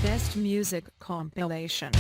Best Music Compilation.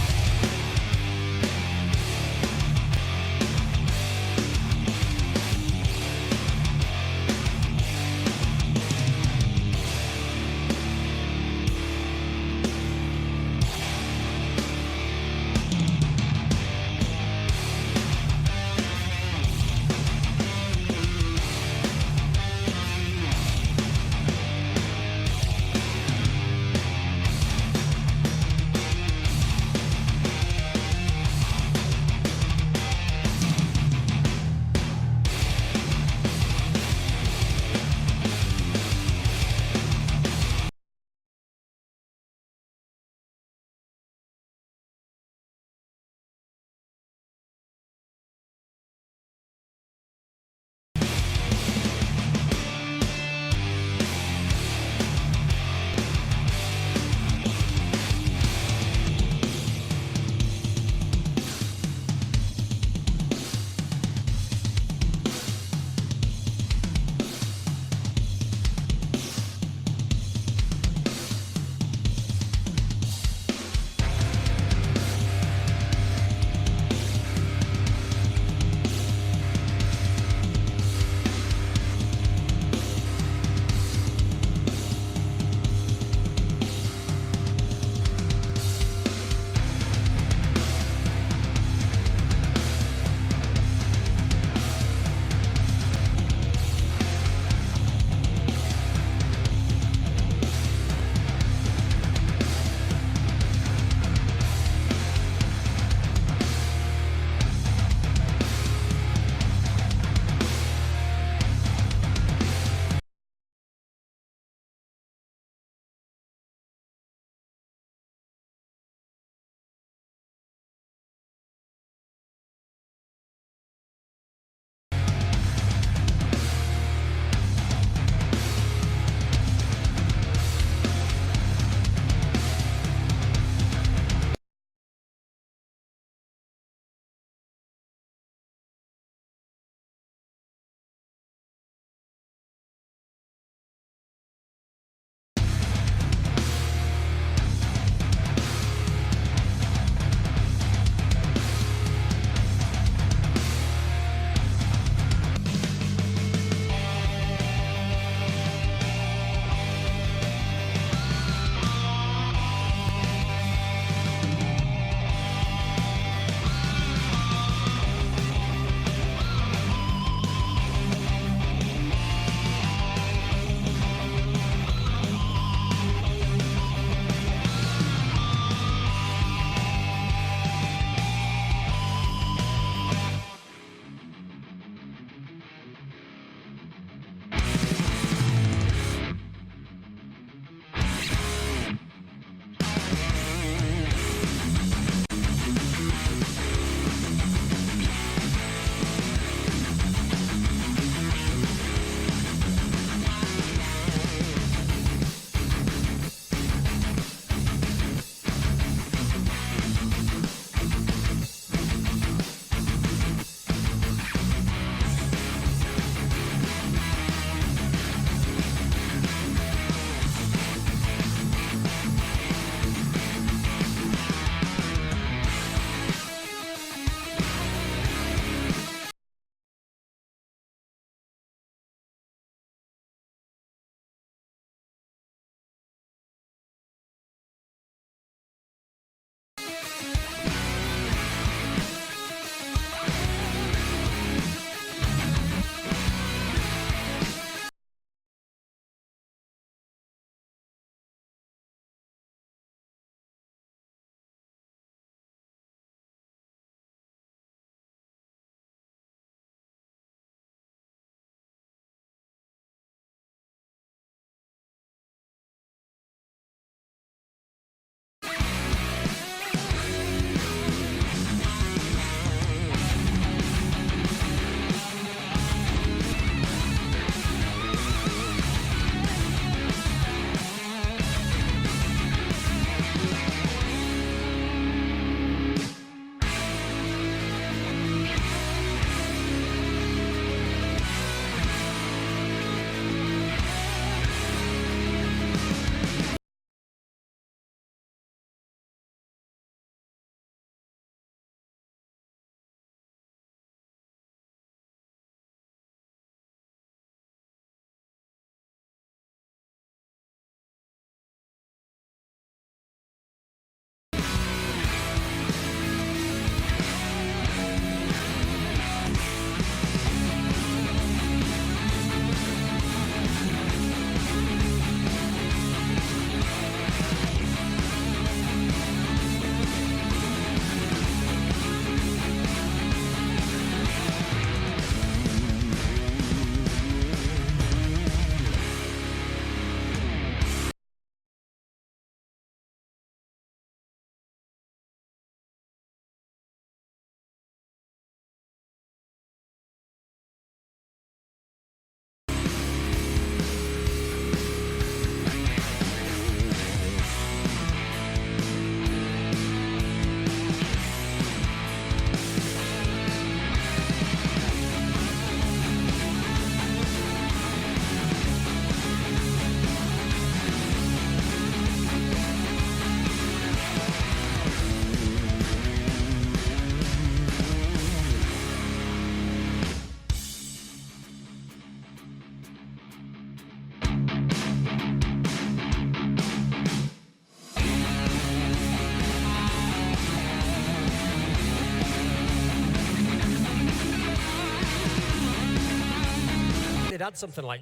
had something like,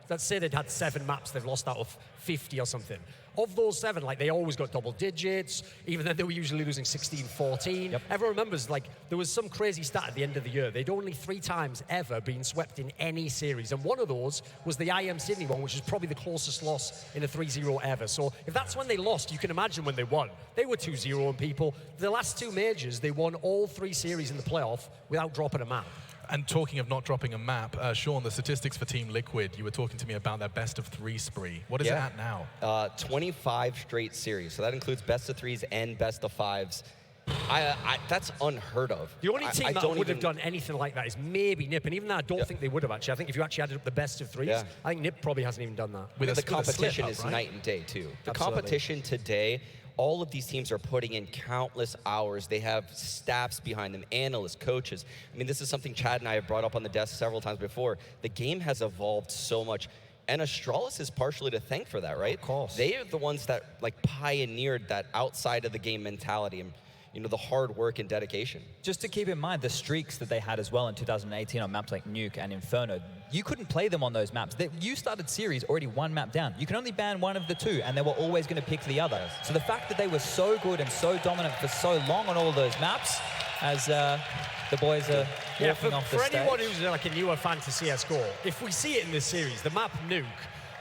let's say they'd had 7 maps, they've lost out of 50 or something. Of those 7, like, they always got double digits. Even then, they were usually losing 16-14. Yep. Everyone remembers, like, there was some crazy stat at the end of the year. They'd only 3 times ever been swept in any series. And one of those was the IM Sydney one, which is probably the closest loss in a 3-0 ever. So if that's when they lost, you can imagine when they won. They were 2-0 on people. The last 2 majors, they won all 3 series in the playoff without dropping a map. And talking of not dropping a map, Sean, the statistics for Team Liquid, you were talking to me about their best of 3 spree. What is it at now? 25 straight series. So that includes best of 3s and best of 5s. That's unheard of. The only team that would have done anything like that is maybe NiP, and even that I don't think they would have actually. I think if you actually added up the best of 3s, I think NiP probably hasn't even done that. The competition is night and day too. The competition today, all of these teams are putting in countless hours. They have staffs behind them, analysts, coaches. I mean, this is something Chad and I have brought up on the desk several times before. The game has evolved so much. And Astralis is partially to thank for that, right? Of course. They are the ones that pioneered that outside of the game mentality and the hard work and dedication. Just to keep in mind the streaks that they had as well in 2018 on maps like Nuke and Inferno. You couldn't play them on those maps. You started series already 1 map down. You can only ban one of the 2, and they were always going to pick the other. So the fact that they were so good and so dominant for so long on all those maps, as the boys are walking off the stage. For anyone who's like a newer fan to CSGO, if we see it in this series, the map Nuke,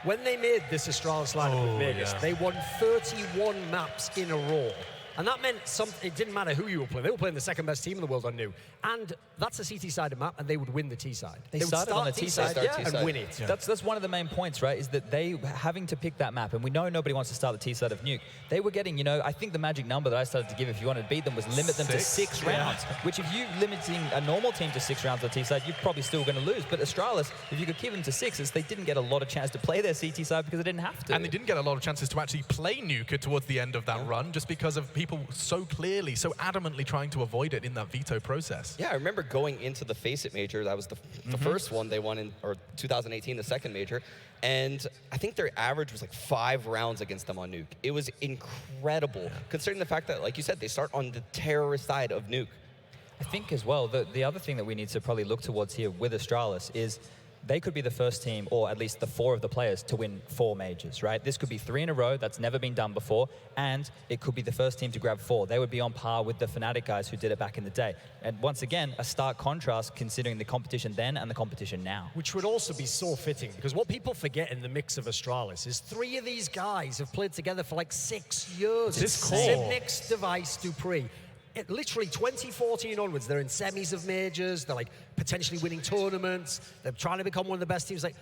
when they made this Astralis lineup with Vegas, they won 31 maps in a row. And that meant it didn't matter who you were playing. They were playing the 2nd best team in the world on Nuke. And that's a CT-sided map, and they would win the T-side. They would started on the T-side and win it. Yeah. That's one of the main points, right, is that they having to pick that map, and we know nobody wants to start the T-side of Nuke. They were getting, I think the magic number that I started to give if you wanted to beat them was limit them to 6 rounds, which if you're limiting a normal team to 6 rounds on the T-side, you're probably still going to lose. But Astralis, if you could keep them to 6s, they didn't get a lot of chance to play their CT side because they didn't have to. And they didn't get a lot of chances to actually play Nuke towards the end of that run just because of people so clearly, so adamantly trying to avoid it in that veto process. Yeah, I remember going into the Face It Major. That was the first one they won in, or 2018, the 2nd major. And I think their average was like 5 rounds against them on Nuke. It was incredible, considering the fact that, like you said, they start on the terrorist side of Nuke. I think as well, the other thing that we need to probably look towards here with Astralis is they could be the first team, or at least the 4 of the players, to win 4 majors, right? This could be 3 in a row. That's never been done before. And it could be the first team to grab 4. They would be on par with the Fnatic guys who did it back in the day. And once again, a stark contrast considering the competition then and the competition now. Which would also be so fitting, because what people forget in the mix of Astralis is 3 of these guys have played together for like 6 years. Sibnix, Device, Dupree. Literally 2014 onwards, they're in semis of majors. They're like potentially winning tournaments. They're trying to become one of the best teams. Like,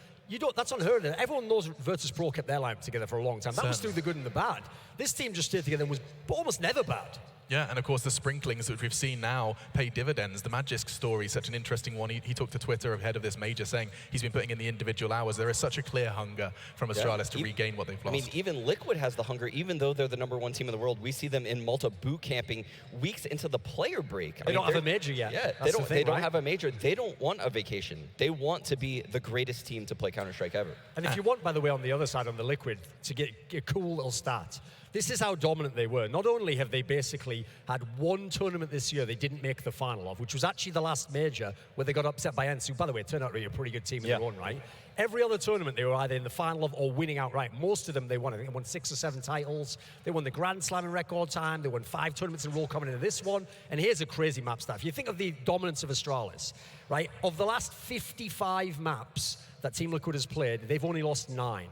that's unheard of. Everyone knows Virtus Pro kept their lineup together for a long time. That was through the good and the bad. This team just stayed together and was almost never bad. Yeah, and of course the sprinklings that we've seen now pay dividends. The Magisk story is such an interesting one. He took to Twitter ahead of this major saying he's been putting in the individual hours. There is such a clear hunger from Astralis to regain what they've lost. I mean, even Liquid has the hunger, even though they're the #1 team in the world. We see them in Malta boot camping weeks into the player break. They don't have a major yet. Yeah, they don't have a major. They don't want a vacation. They want to be the greatest team to play Counter-Strike ever. And if you want, by the way, on the other side, on the Liquid, to get a cool little stat, this is how dominant they were. Not only have they basically had 1 tournament this year they didn't make the final of, which was actually the last major where they got upset by ENCE, who, by the way, turned out to be a pretty good team in their own right. Every other tournament they were either in the final of or winning outright. Most of them they won. I think they won 6 or 7 titles. They won the Grand Slam in record time. They won 5 tournaments in a row coming into this one. And here's a crazy map stat. If you think of the dominance of Astralis, right, of the last 55 maps that Team Liquid has played, they've only lost 9.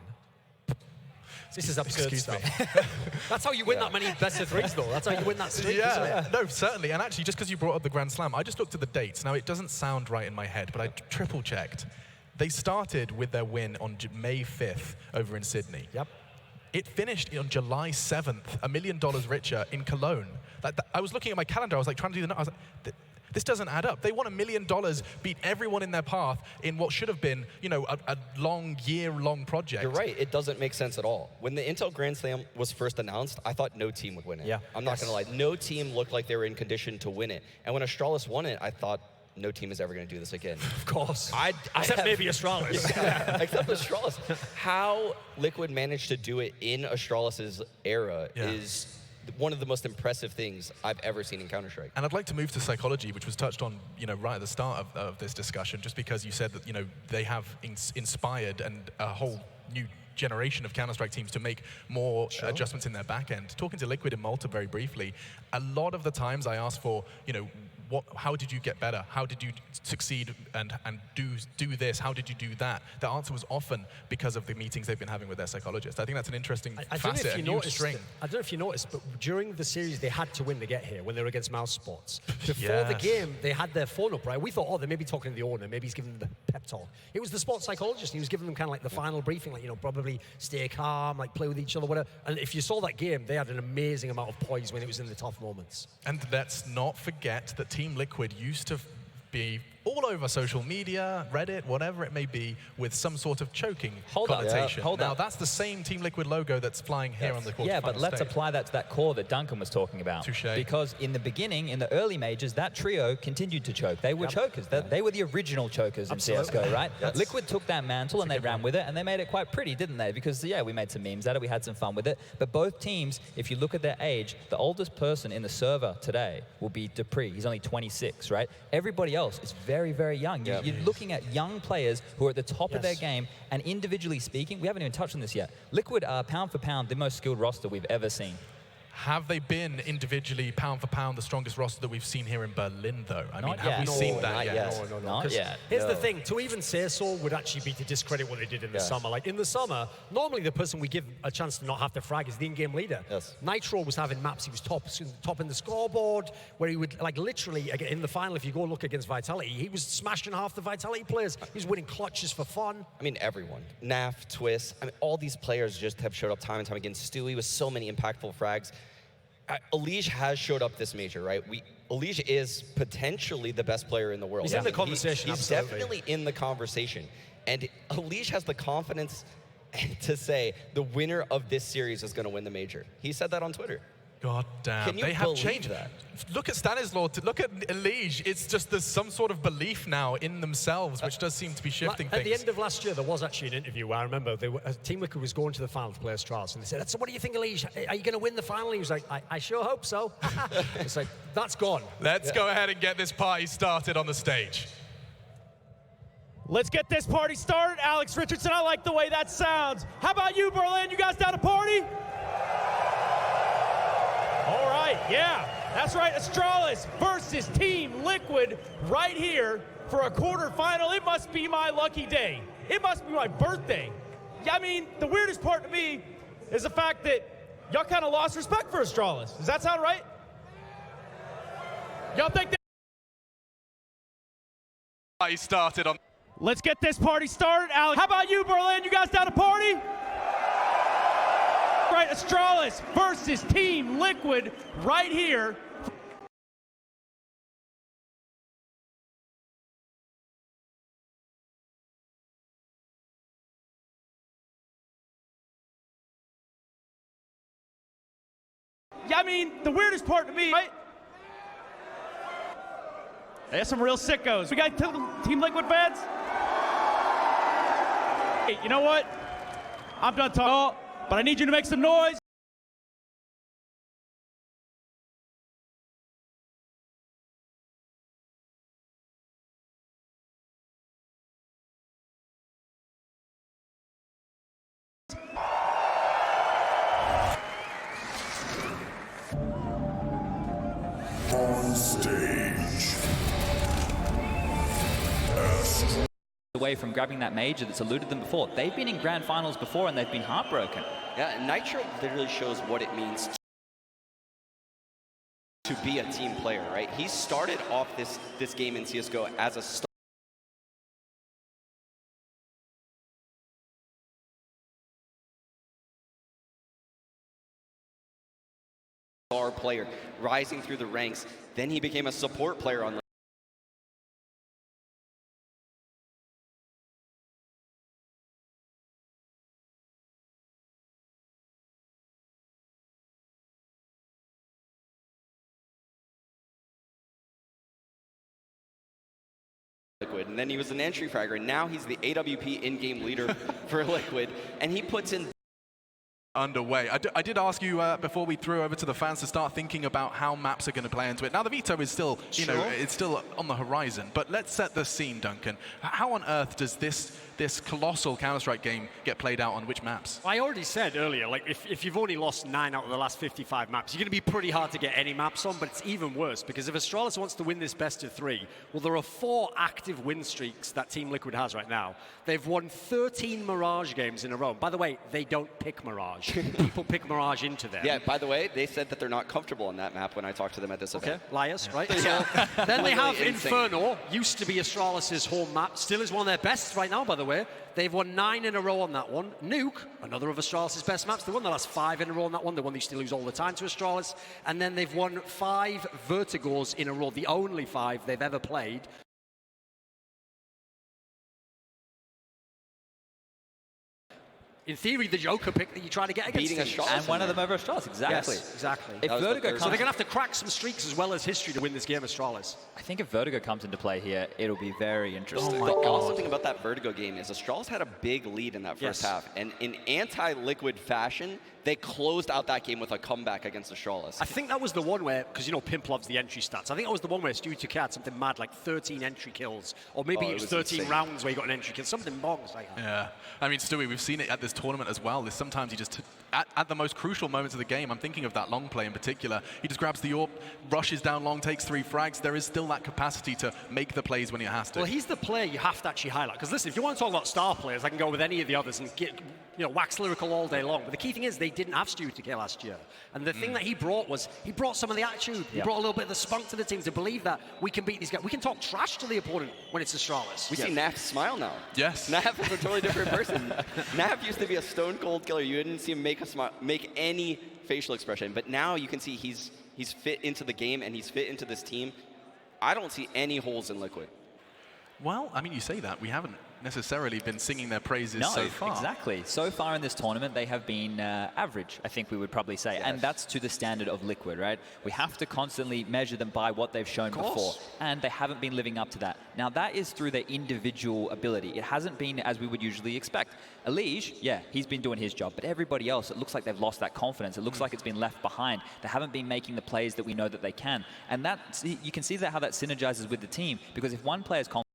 This is absurd stuff. That's how you win that many best of 3s, though. That's how you win that streak, isn't it? No, certainly. And actually, just because you brought up the Grand Slam, I just looked at the dates. Now, it doesn't sound right in my head, but I triple-checked. They started with their win on May 5th over in Sydney. Yep. It finished on July 7th, $1 million richer in Cologne. I was looking at my calendar. I was like trying to do the numbers. I was like, this doesn't add up. They won $1 million, beat everyone in their path in what should have been, a long, year-long project. You're right. It doesn't make sense at all. When the Intel Grand Slam was first announced, I thought no team would win it. Yeah. I'm not going to lie. No team looked like they were in condition to win it. And when Astralis won it, I thought, no team is ever going to do this again. Of course. Except maybe Astralis. Except Astralis. How Liquid managed to do it in Astralis' era is one of the most impressive things I've ever seen in Counter-Strike. And I'd like to move to psychology, which was touched on, right at the start of this discussion, just because you said that, they have inspired and a whole new generation of Counter-Strike teams to make more adjustments in their back end. Talking to Liquid and Malta very briefly, a lot of the times I ask for, how did you get better? How did you succeed and do this? How did you do that? The answer was often because of the meetings they've been having with their psychologists. I think that's an interesting facet, a new string. I don't know if you noticed, but during the series, they had to win to get here when they were against Mouse Sports. Before the game, they had their phone up, right? We thought, oh, they may be talking to the owner. Maybe he's giving them the pep talk. It was the sports psychologist. He was giving them kind of like the final briefing, like, probably stay calm, like play with each other, whatever. And if you saw that game, they had an amazing amount of poise when it was in the tough moments. And let's not forget that Team Liquid used to be all over social media, Reddit, whatever it may be, with some sort of choking connotation. Now, that's the same Team Liquid logo that's flying here on the quarterfinal Yeah, but let's apply that to that core that Duncan was talking about. Touché. Because in the beginning, in the early majors, that trio continued to choke. They were chokers. They were the original chokers in CSGO, right? Liquid took that mantle and they ran with it, and they made it quite pretty, didn't they? Because, yeah, we made some memes out of it, we had some fun with it. But both teams, if you look at their age, the oldest person in the server today will be Dupree. He's only 26, right? Everybody else is very, very young. You're looking at young players who are at the top of their game, and individually speaking, we haven't even touched on this yet. Liquid are pound for pound the most skilled roster we've ever seen. Have they been individually, pound for pound, the strongest roster that we've seen here in Berlin, though? I mean, Not have yet. we seen that yet? No. Not yet. Here's the thing, to even say so would actually be to discredit what they did in the summer. Like, in the summer, normally the person we give a chance to not have to frag is the in-game leader. Nitro was having maps, he was top in the scoreboard, where he would, like, literally, in the final, if you go look against Vitality, he was smashing half the Vitality players. He was winning clutches for fun. I mean, everyone. Naf, Twist, I mean, all these players just have showed up time and time again. Stewie with so many impactful frags. Elige has showed up this major, right? Elige is potentially the best player in the world. He's in the conversation, He's definitely in the conversation. And Elige has the confidence to say the winner of this series is going to win the major. He said that on Twitter. God damn, Can you they have believe changed that? Look at Stanislaw, look at Elige. It's just there's some sort of belief now in themselves, which does seem to be shifting things. At the end of last year, there was actually an interview where I remember Team Liquid was going to the final to play Astralis, and they said, so what do you think, Elige? Are you going to win the final? And he was like, I sure hope so. It's like, that's gone. Let's go ahead and get this party started on the stage. Let's get this party started. Alex Richardson, I like the way that sounds. How about you, Berlin? You guys down to party? All right, yeah, that's right. Astralis versus Team Liquid right here for a quarterfinal. It must be my lucky day. It must be my birthday. Yeah, I mean, the weirdest part to me is the fact that y'all kind of lost respect for Astralis. Does that sound right? Y'all think that? Party started on. Let's get this party started. Alex, how about you, Berlin? You guys down to party? Right, Astralis versus Team Liquid right here. Yeah, I mean, the weirdest part to me, right? There's some real sickos. We got Team Liquid fans? Hey, you know what? I'm done talking. But I need you to make some noise. On stage. Away from grabbing that major that's eluded them before. They've been in grand finals before and they've been heartbroken. Yeah, Nitro literally shows what it means to be a team player, right? He started off this game in CSGO as a star player, rising through the ranks. Then he became a support player on the Liquid, and then he was an entry fragger, and now he's the AWP in-game leader for Liquid, and he puts in underway. I did ask you before we threw over to the fans to start thinking about how maps are going to play into it. Now the veto is still, you know, it's still on the horizon. But let's set the scene, Duncan. How on earth does this colossal Counter-Strike game get played out on which maps? I already said earlier, like if you've only lost 9 out of the last 55 maps, you're going to be pretty hard to get any maps on. But it's even worse because if Astralis wants to win this best of 3, well, there are 4 active win streaks that Team Liquid has right now. They've won 13 Mirage games in a row. By the way, they don't pick Mirage. People pick Mirage into them. Yeah, by the way, they said that they're not comfortable on that map when I talked to them at this event. Okay, liars, right? So then they have Inferno, used to be Astralis' home map, still is one of their best right now, by the way. They've won 9 in a row on that one. Nuke, another of Astralis' best maps. They won the last 5 in a row on that one, the one they used to lose all the time to Astralis. And then they've won 5 Vertigos in a row, the only 5 they've ever played. In theory, the Joker pick that you try to get against beating Astralis. And one of them over Astralis, exactly. Yes, exactly. If Vertigo comes, so they're going to have to crack some streaks as well as history to win this game, Astralis. I think if Vertigo comes into play here, it'll be very interesting. The awesome thing about that Vertigo game is Astralis had a big lead in that first half. And in anti-Liquid fashion, they closed out that game with a comeback against Astralis. I think that was the one where, because you know Pimp loves the entry stats, I think that was the one where Stewie 2K had something mad like 13 entry kills. Or maybe it was 13 insane. Rounds where he got an entry kill. Something bongs like that. Yeah. I mean, Stewie, we've seen it at this tournament as well. Sometimes he just, at the most crucial moments of the game, I'm thinking of that long play in particular, he just grabs the AWP, rushes down long, takes 3 frags. There is still that capacity to make the plays when he has to. Well, he's the player you have to actually highlight. Because listen, if you want to talk about star players, I can go with any of the others and get, you know, wax lyrical all day long. But the key thing is they didn't have Stewie 2K last year. And the thing that he brought was, he brought some of the attitude. He brought a little bit of the spunk to the team to believe that we can beat these guys. We can talk trash to the opponent when it's Astralis. We see Naf smile now. Yes. Naf is a totally different person. Naf used to be a stone cold killer. You didn't see him make a smile, make any facial expression. But now you can see he's fit into the game and he's fit into this team. I don't see any holes in Liquid. Well, I mean, you say that. We haven't necessarily been singing their praises so far. Exactly. So far in this tournament, they have been average, I think we would probably say. Yes. And that's to the standard of Liquid, right? We have to constantly measure them by what they've shown before. And they haven't been living up to that. Now, that is through their individual ability. It hasn't been as we would usually expect. Elige, yeah, he's been doing his job. But everybody else, it looks like they've lost that confidence. It looks like it's been left behind. They haven't been making the plays that we know that they can. And that, you can see that how that synergizes with the team. Because if one player's confident,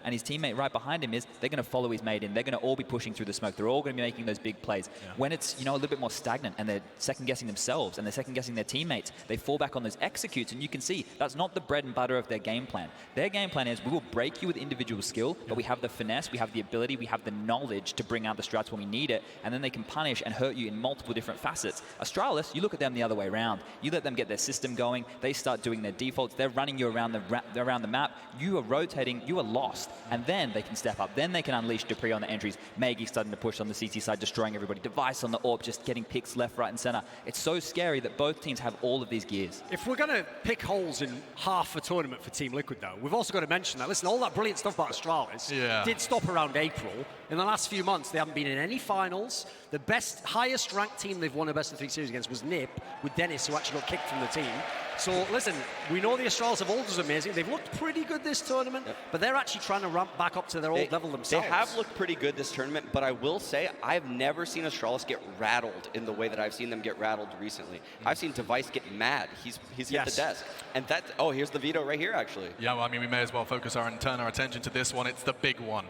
and his teammate right behind him is, they're going to follow his mate in. They're going to all be pushing through the smoke. They're all going to be making those big plays. When it's, you know, a little bit more stagnant and they're second-guessing themselves and they're second-guessing their teammates, they fall back on those executes, and you can see that's not the bread and butter of their game plan. Their game plan is, we will break you with individual skill, but we have the finesse, we have the ability, we have the knowledge to bring out the strats when we need it, and then they can punish and hurt you in multiple different facets. Astralis, you look at them the other way around. You let them get their system going, they start doing their defaults, they're running you around the map, you are rotating, you are lost, and then they can step up. Then they can unleash Dupree on the entries. Maggie starting to push on the CT side, destroying everybody. Device on the AWP, just getting picks left, right, and center. It's so scary that both teams have all of these gears. If we're going to pick holes in half a tournament for Team Liquid, though, we've also got to mention that, listen, all that brilliant stuff about Astralis did stop around April. In the last few months, they haven't been in any finals. The best, highest ranked team they've won a best of 3 series against was NIP, with Dennis, who actually got kicked from the team. So, listen, we know the Astralis of old was amazing. They've looked pretty good this tournament, but they're actually trying to ramp back up to their old level themselves. They have looked pretty good this tournament, but I will say, I've never seen Astralis get rattled in the way that I've seen them get rattled recently. I've seen Device get mad. He's hit the desk. And that, oh, here's the veto right here, actually. Yeah, well, I mean, we may as well focus and turn our attention to this one. It's the big one.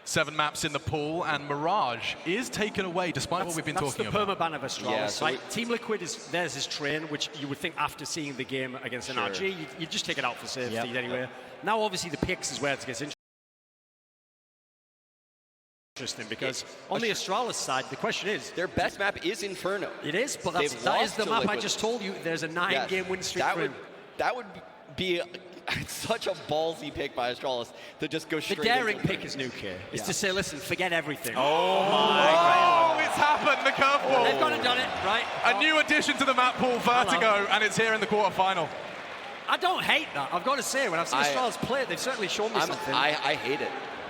7 maps in the pool, and Mirage is taken away, despite what we've been talking about. That's the permaban of Astralis, right? Team Liquid, there's his train, which you would think after seeing the game against NRG, you'd just take it out for safety anyway. Now, obviously, the picks is where it gets interesting, because on the Astralis side, the question is... Their best map is Inferno. It is, but that is the map I just told you. There's a 9-game win streak for him. That would be... such a ballsy pick by Astralis to just go straight. The daring pick is nuke here. Is to say, listen, forget everything. Oh my God! Oh, it's happened. The curveball. They've gone and done it, right? A new addition to the map pool, Vertigo, and it's here in the quarterfinal. I don't hate that. I've got to say, when I've seen Astralis play it, they've certainly shown me something. I hate it.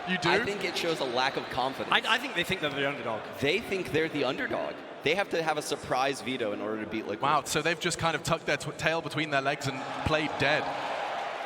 You do? I think it shows a lack of confidence. I think they think they're the underdog. They think they're the underdog. They have to have a surprise veto in order to beat Liquid. Wow, so they've just kind of tucked their tail between their legs and played dead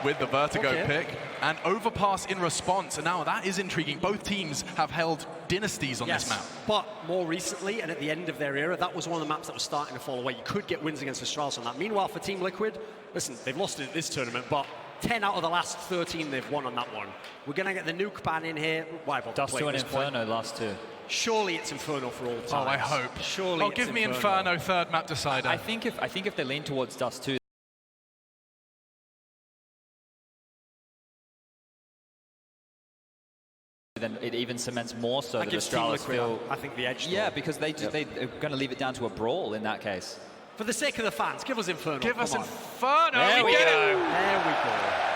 with the Vertigo pick. And overpass in response, and now that is intriguing. Both teams have held dynasties on this map. But more recently, and at the end of their era, that was one of the maps that was starting to fall away. You could get wins against Astralis on that. Meanwhile, for Team Liquid, listen, they've lost it at this tournament, but 10 out of the last 13 they've won on that one. We're going to get the nuke ban in here. Why bother Dust 2 and Inferno point? last 2. Surely it's Inferno for all time. Oh, I hope. Surely it's give me Inferno third map decider. I think if they lean towards Dust 2, then it even cements more so that Astralis feel... I think the edge. Yeah, because they're going to leave it down to a brawl in that case. For the sake of the fans, give us Inferno. Give us Inferno. There we go. There we go.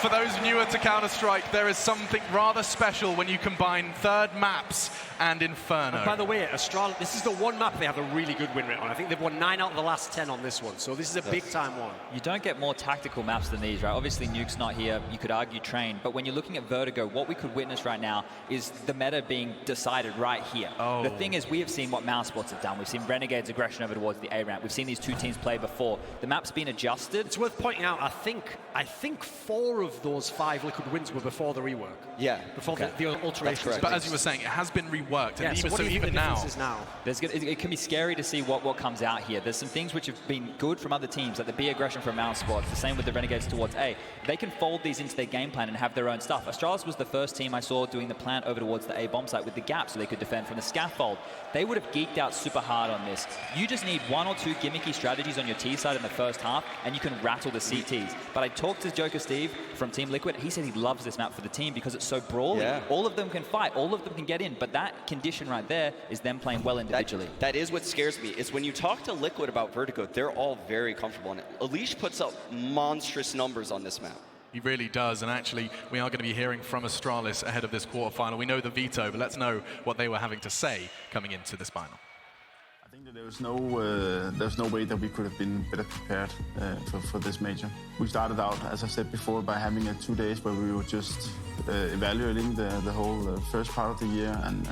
For those newer to Counter-Strike, there is something rather special when you combine third maps and Inferno. And by the way, Astralis, this is the one map they have a really good win rate on. I think they've won 9 out of the last 10 on this one, so this is a big-time one. You don't get more tactical maps than these, right? Obviously, Nuke's not here. You could argue Train. But when you're looking at Vertigo, what we could witness right now is the meta being decided right here. Oh. The thing is, we have seen what Mousesports have done. We've seen Renegade's aggression over towards the A ramp. We've seen these two teams play before. The map's been adjusted. It's worth pointing out, I think 4 of those 5 Liquid wins were before the rework. Yeah. Before the alterations. But as you were saying, it has been reworked. And even now. It can be scary to see what comes out here. There's some things which have been good from other teams, like the B aggression from Mousesports, the same with the Renegades towards A. They can fold these into their game plan and have their own stuff. Astralis was the first team I saw doing the plant over towards the A bomb site with the gap so they could defend from the scaffold. They would have geeked out super hard on this. You just need 1 or 2 gimmicky strategies on your T side in the first half, and you can rattle the CTs. But I talked to Joker Steve from Team Liquid. He said he loves this map for the team because it's so brawly. Yeah. All of them can fight. All of them can get in. But that condition right there is them playing well individually. That is what scares me. Is when you talk to Liquid about Vertigo, they're all very comfortable on it. Alish puts up monstrous numbers on this map. He really does, and actually, we are going to be hearing from Astralis ahead of this quarterfinal. We know the veto, but let's know what they were having to say coming into this final. I think that there's no way that we could have been better prepared for this major. We started out, as I said before, by having 2 days where we were just evaluating the whole first part of the year and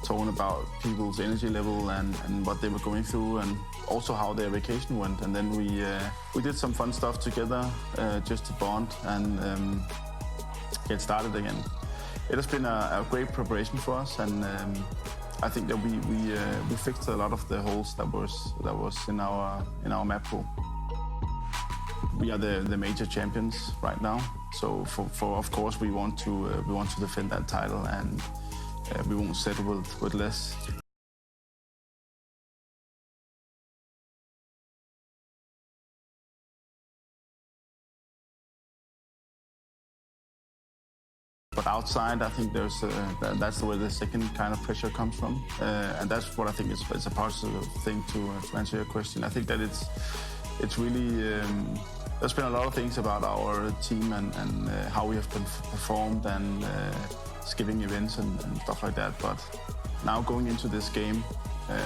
talking about people's energy level and what they were going through and also how their vacation went. And then we did some fun stuff together just to bond and get started again. It has been a great preparation for us, and I think that we fixed a lot of the holes that was in our map pool. We are the major champions right now, so for of course we want to defend that title, and we won't settle with less. But outside, I think that's where the second kind of pressure comes from, and that's what I think is a positive thing to answer your question. I think that it's really there's been a lot of things about our team and how we have performed and skipping events and stuff like that. But now going into this game,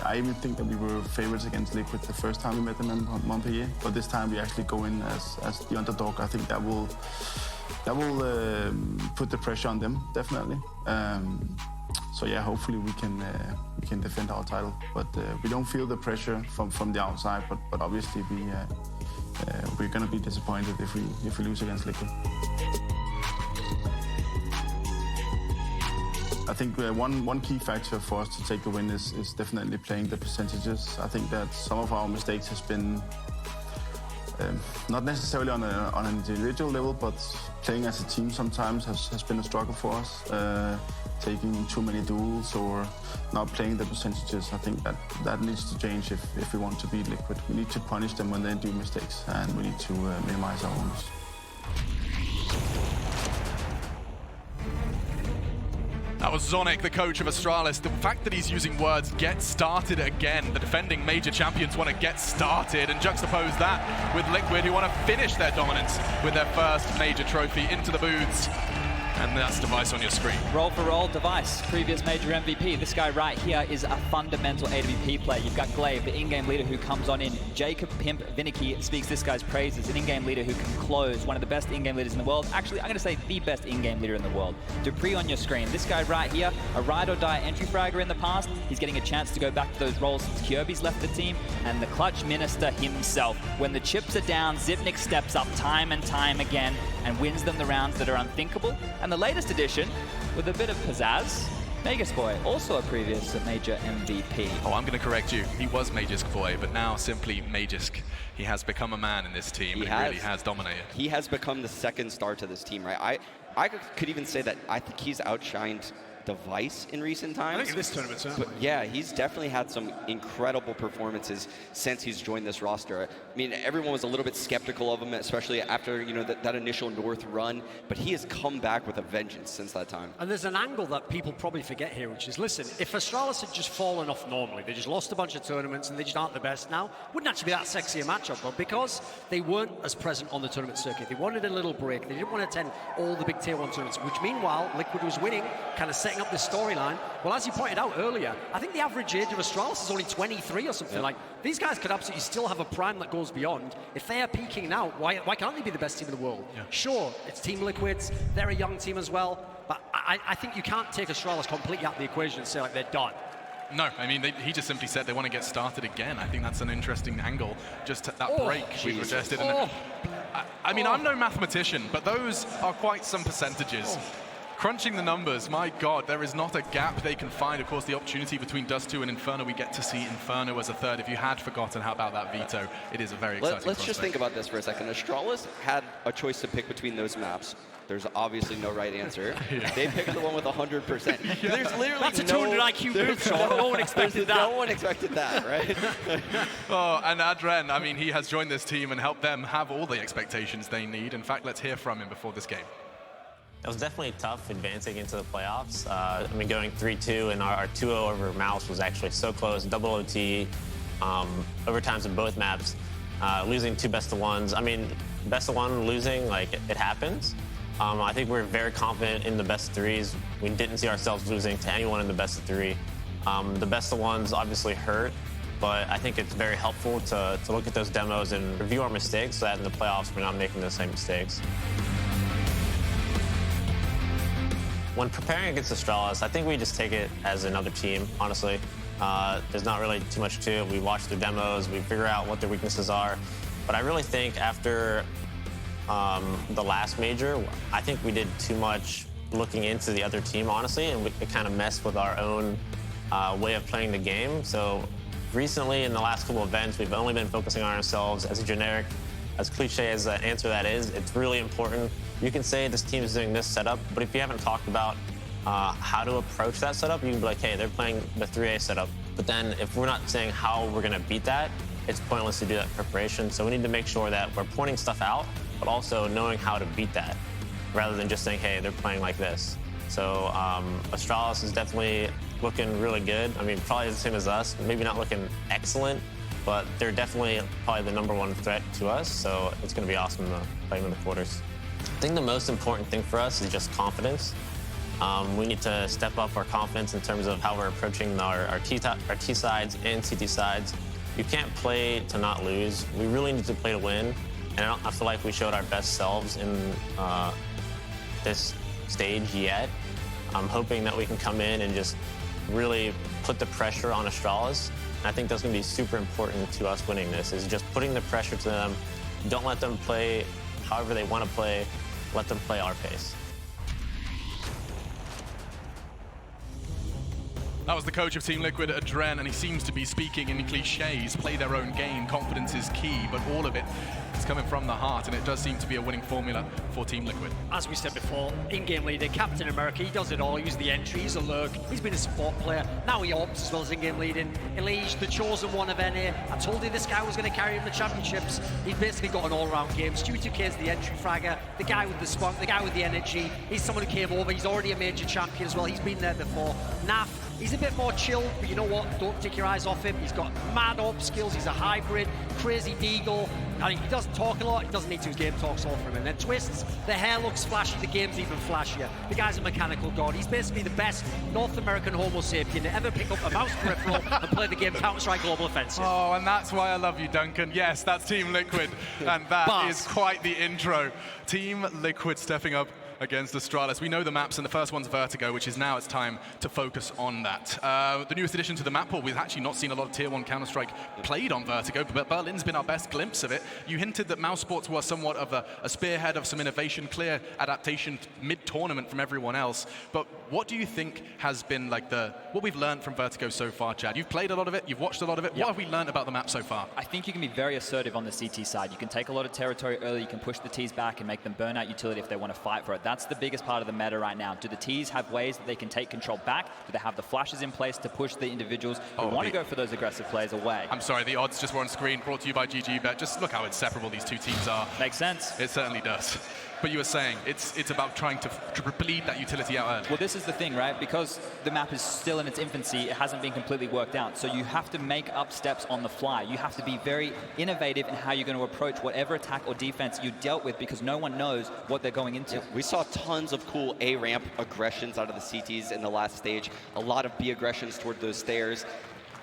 I even think that we were favorites against Liquid the first time we met them in Montpellier. But this time we actually go in as the underdog. I think that will put the pressure on them, definitely. So yeah, hopefully we can defend our title. But we don't feel the pressure from the outside. But obviously we're going to be disappointed if we lose against Liquid. I think one key factor for us to take the win is definitely playing the percentages. I think that some of our mistakes has been not necessarily on an individual level, but playing as a team sometimes has been a struggle for us. Taking too many duels or not playing the percentages. I think that needs to change if we want to beat Liquid. We need to punish them when they do mistakes, and we need to minimize our own. That was Zonic, the coach of Astralis. The fact that he's using words, get started again. The defending major champions want to get started, and juxtapose that with Liquid, who want to finish their dominance with their first major trophy into the booths. And that's Device on your screen. Roll for roll, Device, previous major MVP. This guy right here is a fundamental AWP player. You've got Glaive, the in-game leader who comes on in. Jacob Pimp Vinicky speaks this guy's praises, an in-game leader who can close, one of the best in-game leaders in the world. Actually, I'm going to say the best in-game leader in the world. Dupree on your screen. This guy right here, a ride-or-die entry fragger in the past. He's getting a chance to go back to those roles since Kirby's left the team. And the clutch minister himself. When the chips are down, Zipnik steps up time and time again and wins them the rounds that are unthinkable. And the latest addition, with a bit of pizzazz, Magisk Boy, also a previous major MVP. Oh, I'm going to correct you. He was Magisk Boy, but now simply Magisk. He has become a man in this team, and he really has dominated. He has become the second star to this team, right? I could even say that I think he's outshined Device in recent times. I think in this tournament, certainly. But yeah, he's definitely had some incredible performances since he's joined this roster. I mean, everyone was a little bit skeptical of him, especially after that initial North run, but he has come back with a vengeance since that time. And there's an angle that people probably forget here, which is, listen, if Astralis had just fallen off normally, they just lost a bunch of tournaments and they just aren't the best now, wouldn't actually be that sexy a matchup, but because they weren't as present on the tournament circuit, they wanted a little break, they didn't want to attend all the big tier 1 tournaments, which meanwhile, Liquid was winning, kind of setting up this storyline. Well, as you pointed out earlier, I think the average age of Astralis is only 23 or something. Like, these guys could absolutely still have a prime that goes beyond. If they are peaking now, why can't they be the best team in the world? Sure, it's Team Liquids, they're a young team as well, but I think you can't take Astralis completely out of the equation and say, like, they're done. No, I mean, he just simply said they want to get started again. I think that's an interesting angle, just that break we've suggested. I mean, I'm no mathematician, but those are quite some percentages. Crunching the numbers, my God, there is not a gap they can find. Of course, the opportunity between Dust2 and Inferno, we get to see Inferno as a third. If you had forgotten how about that veto, it is a very exciting Let's just think about this for a second. Astralis had a choice to pick between those maps. There's obviously no right answer. They picked the one with 100%. There's literally That's a 200 IQ move shot. No one expected that. No one expected that, right? Oh, and Adren, I mean, he has joined this team and helped them have all the expectations they need. In fact, let's hear from him before this game. It was definitely tough advancing into the playoffs. I mean, going 3-2 and our 2-0 over Mouse was actually so close. Double OT, overtimes in both maps, losing 2 best-of-1s. I mean, best-of-1 losing, like, it happens. I think we're very confident in the best-of-3s. We didn't see ourselves losing to anyone in the best-of-3. The best-of-1s obviously hurt, but I think it's very helpful to look at those demos and review our mistakes so that in the playoffs we're not making the same mistakes. When preparing against Astralis, I think we just take it as another team, honestly. There's not really too much to it. We watch their demos, we figure out what their weaknesses are. But I really think after the last major, I think we did too much looking into the other team, honestly, and it kind of messed with our own way of playing the game. So recently, in the last couple events, we've only been focusing on ourselves. As a generic, as cliche as the answer that is, it's really important. You can say this team is doing this setup, but if you haven't talked about how to approach that setup, you can be like, hey, they're playing the 3A setup. But then if we're not saying how we're going to beat that, it's pointless to do that preparation. So we need to make sure that we're pointing stuff out, but also knowing how to beat that, rather than just saying, hey, they're playing like this. So Astralis is definitely looking really good. I mean, probably the same as us. Maybe not looking excellent, but they're definitely probably the #1 threat to us. So it's going to be awesome to play them in the quarters. I think the most important thing for us is just confidence. We need to step up our confidence in terms of how we're approaching our T sides and CT sides. You can't play to not lose. We really need to play to win. And I feel like we showed our best selves in this stage yet. I'm hoping that we can come in and just really put the pressure on Astralis. And I think that's going to be super important to us winning this, is just putting the pressure to them. Don't let them play however they want to play. Let them play our pace. That was the coach of Team Liquid, Adren, and he seems to be speaking in cliches. Play their own game, confidence is key, but all of it is coming from the heart, and it does seem to be a winning formula for Team Liquid. As we said before, in-game leader, Captain America, he does it all. He's the entry, he's a lurk, he's been a support player. Now he opts as well as in-game leading. Elige, the chosen one of NA. I told you this guy was going to carry him the championships. He's basically got an all-round game. Stu2K is the entry fragger, the guy with the spunk, the guy with the energy. He's someone who came over. He's already a major champion as well. He's been there before. Naf, he's a bit more chilled, but you know what? Don't take your eyes off him. He's got mad op skills. He's a hybrid, crazy deagle. I mean, he doesn't talk a lot, he doesn't need to, his game talks all for him. And then Twists, the hair looks flashy, the game's even flashier. The guy's a mechanical god. He's basically the best North American Homo sapien to ever pick up a mouse peripheral and play the game Counter-Strike Global Offensive. Oh, and that's why I love you, Duncan. Yes, that's Team Liquid, and that is quite the intro. Team Liquid stepping up against Astralis. We know the maps, and the first one's Vertigo, which is now it's time to focus on that. The newest addition to the map pool, we've actually not seen a lot of Tier 1 Counter-Strike played on Vertigo, but Berlin's been our best glimpse of it. You hinted that mouse sports were somewhat of a spearhead of some innovation, clear adaptation mid-tournament from everyone else. But what do you think has been like what we've learned from Vertigo so far, Chad? You've played a lot of it, you've watched a lot of it. What have we learned about the map so far? I think you can be very assertive on the CT side. You can take a lot of territory early, you can push the Ts back and make them burn out utility if they want to fight for it. That's the biggest part of the meta right now. Do the Ts have ways that they can take control back? Do they have the flashes in place to push the individuals who want to go for those aggressive players away? I'm sorry, the odds just were on screen, brought to you by GGBet. Just look how inseparable these two teams are. Makes sense. It certainly does. But you were saying, it's about trying to bleed that utility out early. Well, this is the thing, right? Because the map is still in its infancy, it hasn't been completely worked out. So you have to make up steps on the fly. You have to be very innovative in how you're going to approach whatever attack or defense you dealt with, because no one knows what they're going into. Yeah, we saw tons of cool A-ramp aggressions out of the CTs in the last stage. A lot of B aggressions toward those stairs.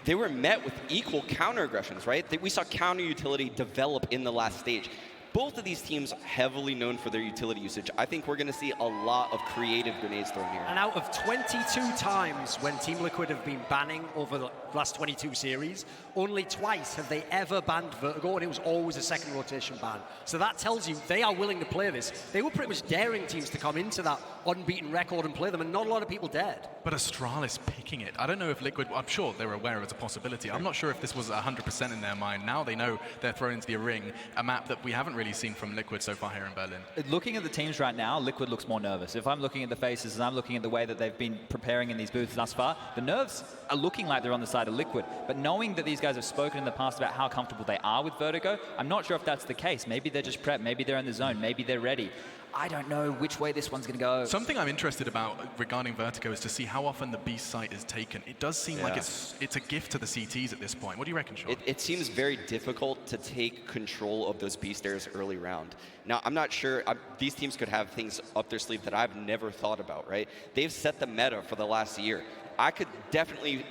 They were met with equal counter aggressions, right? We saw counter utility develop in the last stage. Both of these teams heavily known for their utility usage. I think we're going to see a lot of creative grenades thrown here. And out of 22 times when Team Liquid have been banning over the last 22 series, only twice have they ever banned Vertigo, and it was always a second rotation ban. So that tells you they are willing to play this. They were pretty much daring teams to come into that unbeaten record and play them, and not a lot of people dared. But Astralis picking it. I don't know if Liquid, I'm sure they were aware it's a possibility. I'm not sure if this was 100% in their mind. Now they know they're thrown into the ring, a map that we haven't really seen from Liquid so far here in Berlin. Looking at the teams right now, Liquid looks more nervous. If I'm looking at the faces and I'm looking at the way that they've been preparing in these booths thus far, the nerves are looking like they're on the side of Liquid. But knowing that these guys have spoken in the past about how comfortable they are with Vertigo, I'm not sure if that's the case. Maybe they're just prepped, maybe they're in the zone, maybe they're ready. I don't know which way this one's going to go. Something I'm interested about regarding Vertigo is to see how often the B site is taken. It does seem like it's a gift to the CTs at this point. What do you reckon, Sean? It seems very difficult to take control of those B stairs early round. Now, I'm not sure, these teams could have things up their sleeve that I've never thought about, right? They've set the meta for the last year. I could definitely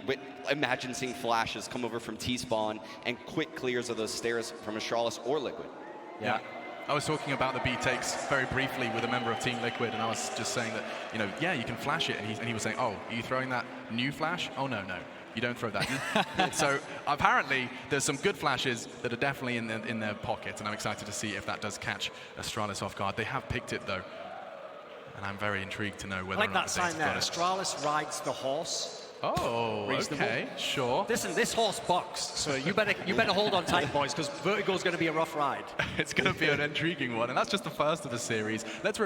imagine seeing flashes come over from T-spawn and quick clears of those stairs from Astralis or Liquid. Yeah. I was talking about the B takes very briefly with a member of Team Liquid, and I was just saying that, yeah, you can flash it, and he was saying, oh, are you throwing that new flash? Oh, no, you don't throw that. So apparently there's some good flashes that are definitely in their pocket, and I'm excited to see if that does catch Astralis off guard. They have picked it, though, and I'm very intrigued to know whether or not that sign there. Astralis rides the horse. Oh, okay, sure. Listen, this horse boxed, so you better hold on tight, boys, because Vertigo's going to be a rough ride. It's going to be an intriguing one, and that's just the first of the series. Let's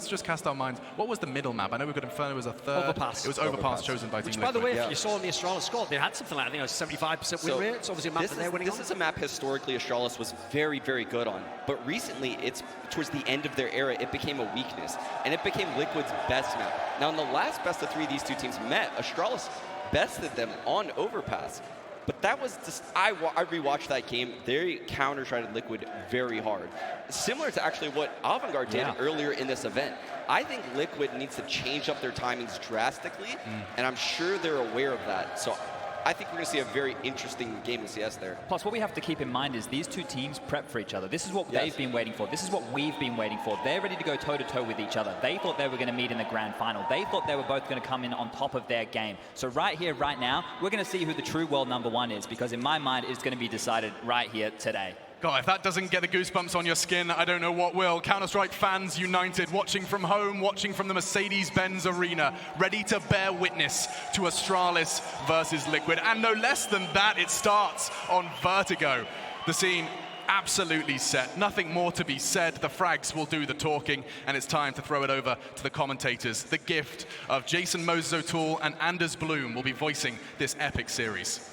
just cast our minds. What was the middle map? I know we've got Inferno as a third. Overpass. It was Overpass chosen by Team Liquid. By the way, if you saw on the Astralis score, they had something like, I think it was 75% win rate. It's obviously a map that they're winning on. This is a map historically Astralis was very, very good on, but recently, it's towards the end of their era, it became a weakness, and it became Liquid's best map. Now, in the last best of three these two teams met, Astralis bested them on Overpass. But that was just, I rewatched that game. They counter-tried Liquid very hard. Similar to actually what Avantgarde did earlier in this event. I think Liquid needs to change up their timings drastically, and I'm sure they're aware of that. So I think we're going to see a very interesting game of CS there. Plus, what we have to keep in mind is these two teams prep for each other. This is what they've been waiting for. This is what we've been waiting for. They're ready to go toe-to-toe with each other. They thought they were going to meet in the grand final. They thought they were both going to come in on top of their game. So right here, right now, we're going to see who the true world #1 is, because in my mind, it's going to be decided right here today. God, if that doesn't get the goosebumps on your skin, I don't know what will. Counter-Strike fans united, watching from home, watching from the Mercedes-Benz Arena, ready to bear witness to Astralis versus Liquid. And no less than that, it starts on Vertigo. The scene absolutely set. Nothing more to be said. The frags will do the talking, and it's time to throw it over to the commentators. The gift of Jason Moses O'Toole and Anders Bloom will be voicing this epic series.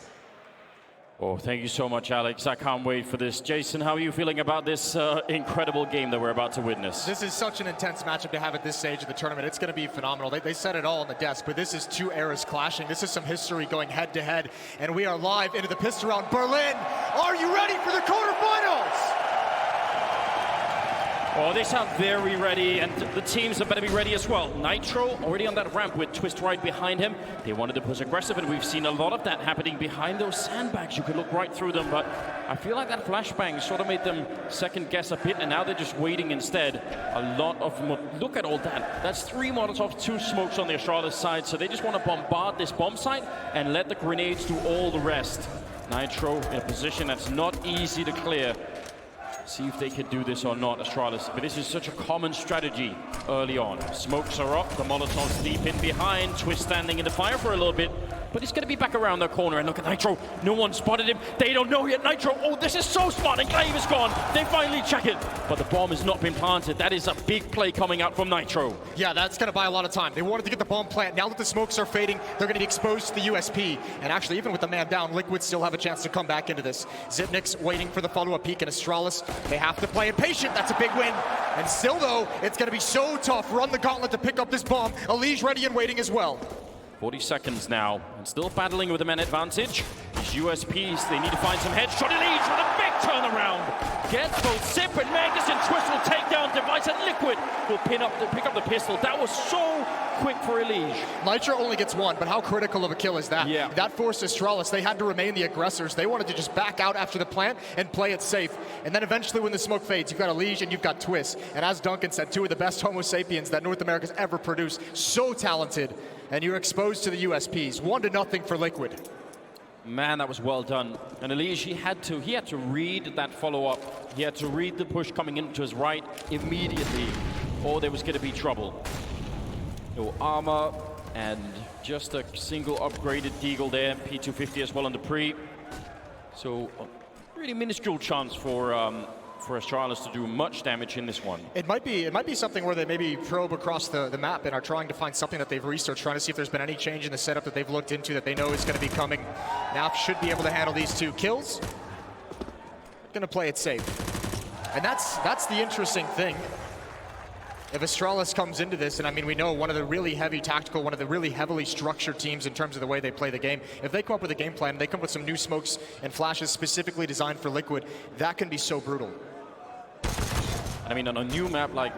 Oh, thank you so much, Alex. I can't wait for this. Jason, how are you feeling about this incredible game that we're about to witness? This is such an intense matchup to have at this stage of the tournament. It's going to be phenomenal. They said it all on the desk, but this is two eras clashing. This is some history going head-to-head, and we are live into the pistol round. Berlin, are you ready for the quarterfinals? Oh, they sound very ready, and the teams are better be ready as well. Nitro already on that ramp with Twist right behind him. They wanted to push aggressive, and we've seen a lot of that happening behind those sandbags. You could look right through them, but I feel like that flashbang sort of made them second guess a bit, and now they're just waiting instead. A lot of, look at all that. That's 3 Molotovs, 2 smokes on the Astralis side, so they just want to bombard this bomb site and let the grenades do all the rest. Nitro in a position that's not easy to clear. See if they can do this or not, Astralis. But this is such a common strategy early on. Smokes are up, the Molotovs deep in behind, Twist standing in the fire for a little bit, but he's going to be back around the corner. And look at Nitro, no one spotted him. They don't know yet. Nitro, oh, this is so smart, and Glaive is gone. They finally check it, but the bomb has not been planted. That is a big play coming out from Nitro. Yeah, that's going to buy a lot of time. They wanted to get the bomb plant. Now that the smokes are fading, they're going to be exposed to the USP. And actually, even with the man down, Liquid still have a chance to come back into this. Zipnik's waiting for the follow-up peek, and Astralis, they have to play it patient. That's a big win. And still, though, it's going to be so tough. Run the gauntlet to pick up this bomb. Elige ready and waiting as well. 40 seconds now, and still battling with the man advantage. These USPs, they need to find some headshot. Elige with a big turnaround. Gets both Zip and Magnus, and Twist will take down Device, and Liquid will pick up the pistol. That was so quick for Elige. Nitro only gets 1, but how critical of a kill is that? Yeah. That forced Astralis. They had to remain the aggressors. They wanted to just back out after the plant and play it safe. And then eventually when the smoke fades, you've got Elige and you've got Twist. And as Duncan said, 2 of the best Homo sapiens that North America's ever produced. So talented. And you're exposed to the USPs. 1-0 for Liquid. Man, that was well done. And Elige, he had to read that follow-up. He had to read the push coming into his right immediately, or there was going to be trouble. No armor, and just a single upgraded Deagle there. P250 as well on the pre. So, a really minuscule chance for Astralis to do much damage in this one. It might be something where they maybe probe across the map and are trying to find something that they've researched, trying to see if there's been any change in the setup that they've looked into that they know is going to be coming. Now should be able to handle these 2 kills. Going to play it safe. And that's the interesting thing. If Astralis comes into this, and I mean, we know one of the really heavy tactical, one of the really heavily structured teams in terms of the way they play the game, if they come up with a game plan, they come up with some new smokes and flashes specifically designed for Liquid, that can be so brutal. I mean, on a new map like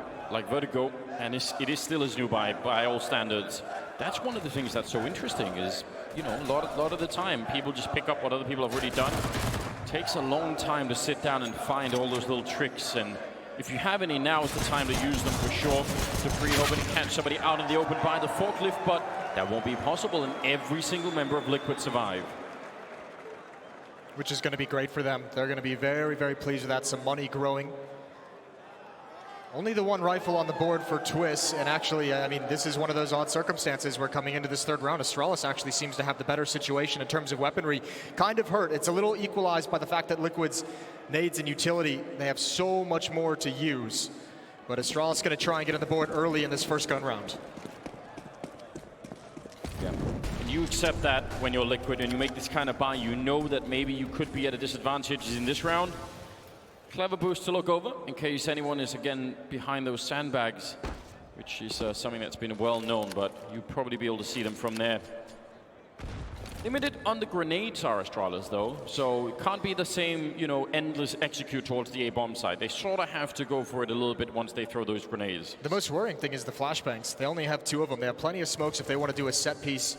Vertigo, and it is still as new by all standards, that's one of the things that's so interesting is, you know, a lot of the time, people just pick up what other people have already done. It takes a long time to sit down and find all those little tricks, and if you have any, now is the time to use them for sure, to pre-open and catch somebody out in the open by the forklift, but that won't be possible, and every single member of Liquid survive. Which is going to be great for them. They're going to be very, very pleased with that. Some money growing. Only the 1 rifle on the board for Twist, and actually, I mean, this is one of those odd circumstances where coming into this 3rd round, Astralis actually seems to have the better situation in terms of weaponry. Kind of hurt. It's a little equalized by the fact that Liquid's nades and utility, they have so much more to use. But Astralis going to try and get on the board early in this 1st gun round. Yeah. And you accept that when you're Liquid and you make this kind of buy, you know that maybe you could be at a disadvantage in this round. Clever boost to look over in case anyone is again behind those sandbags, which is something that's been well known, but you'll probably be able to see them from there. Limited on the grenades are Astralis though, so it can't be the same, you know, endless execute towards the A-bomb side. They sort of have to go for it a little bit once they throw those grenades. The most worrying thing is the flashbangs. They only have 2 of them. They have plenty of smokes if they want to do a set piece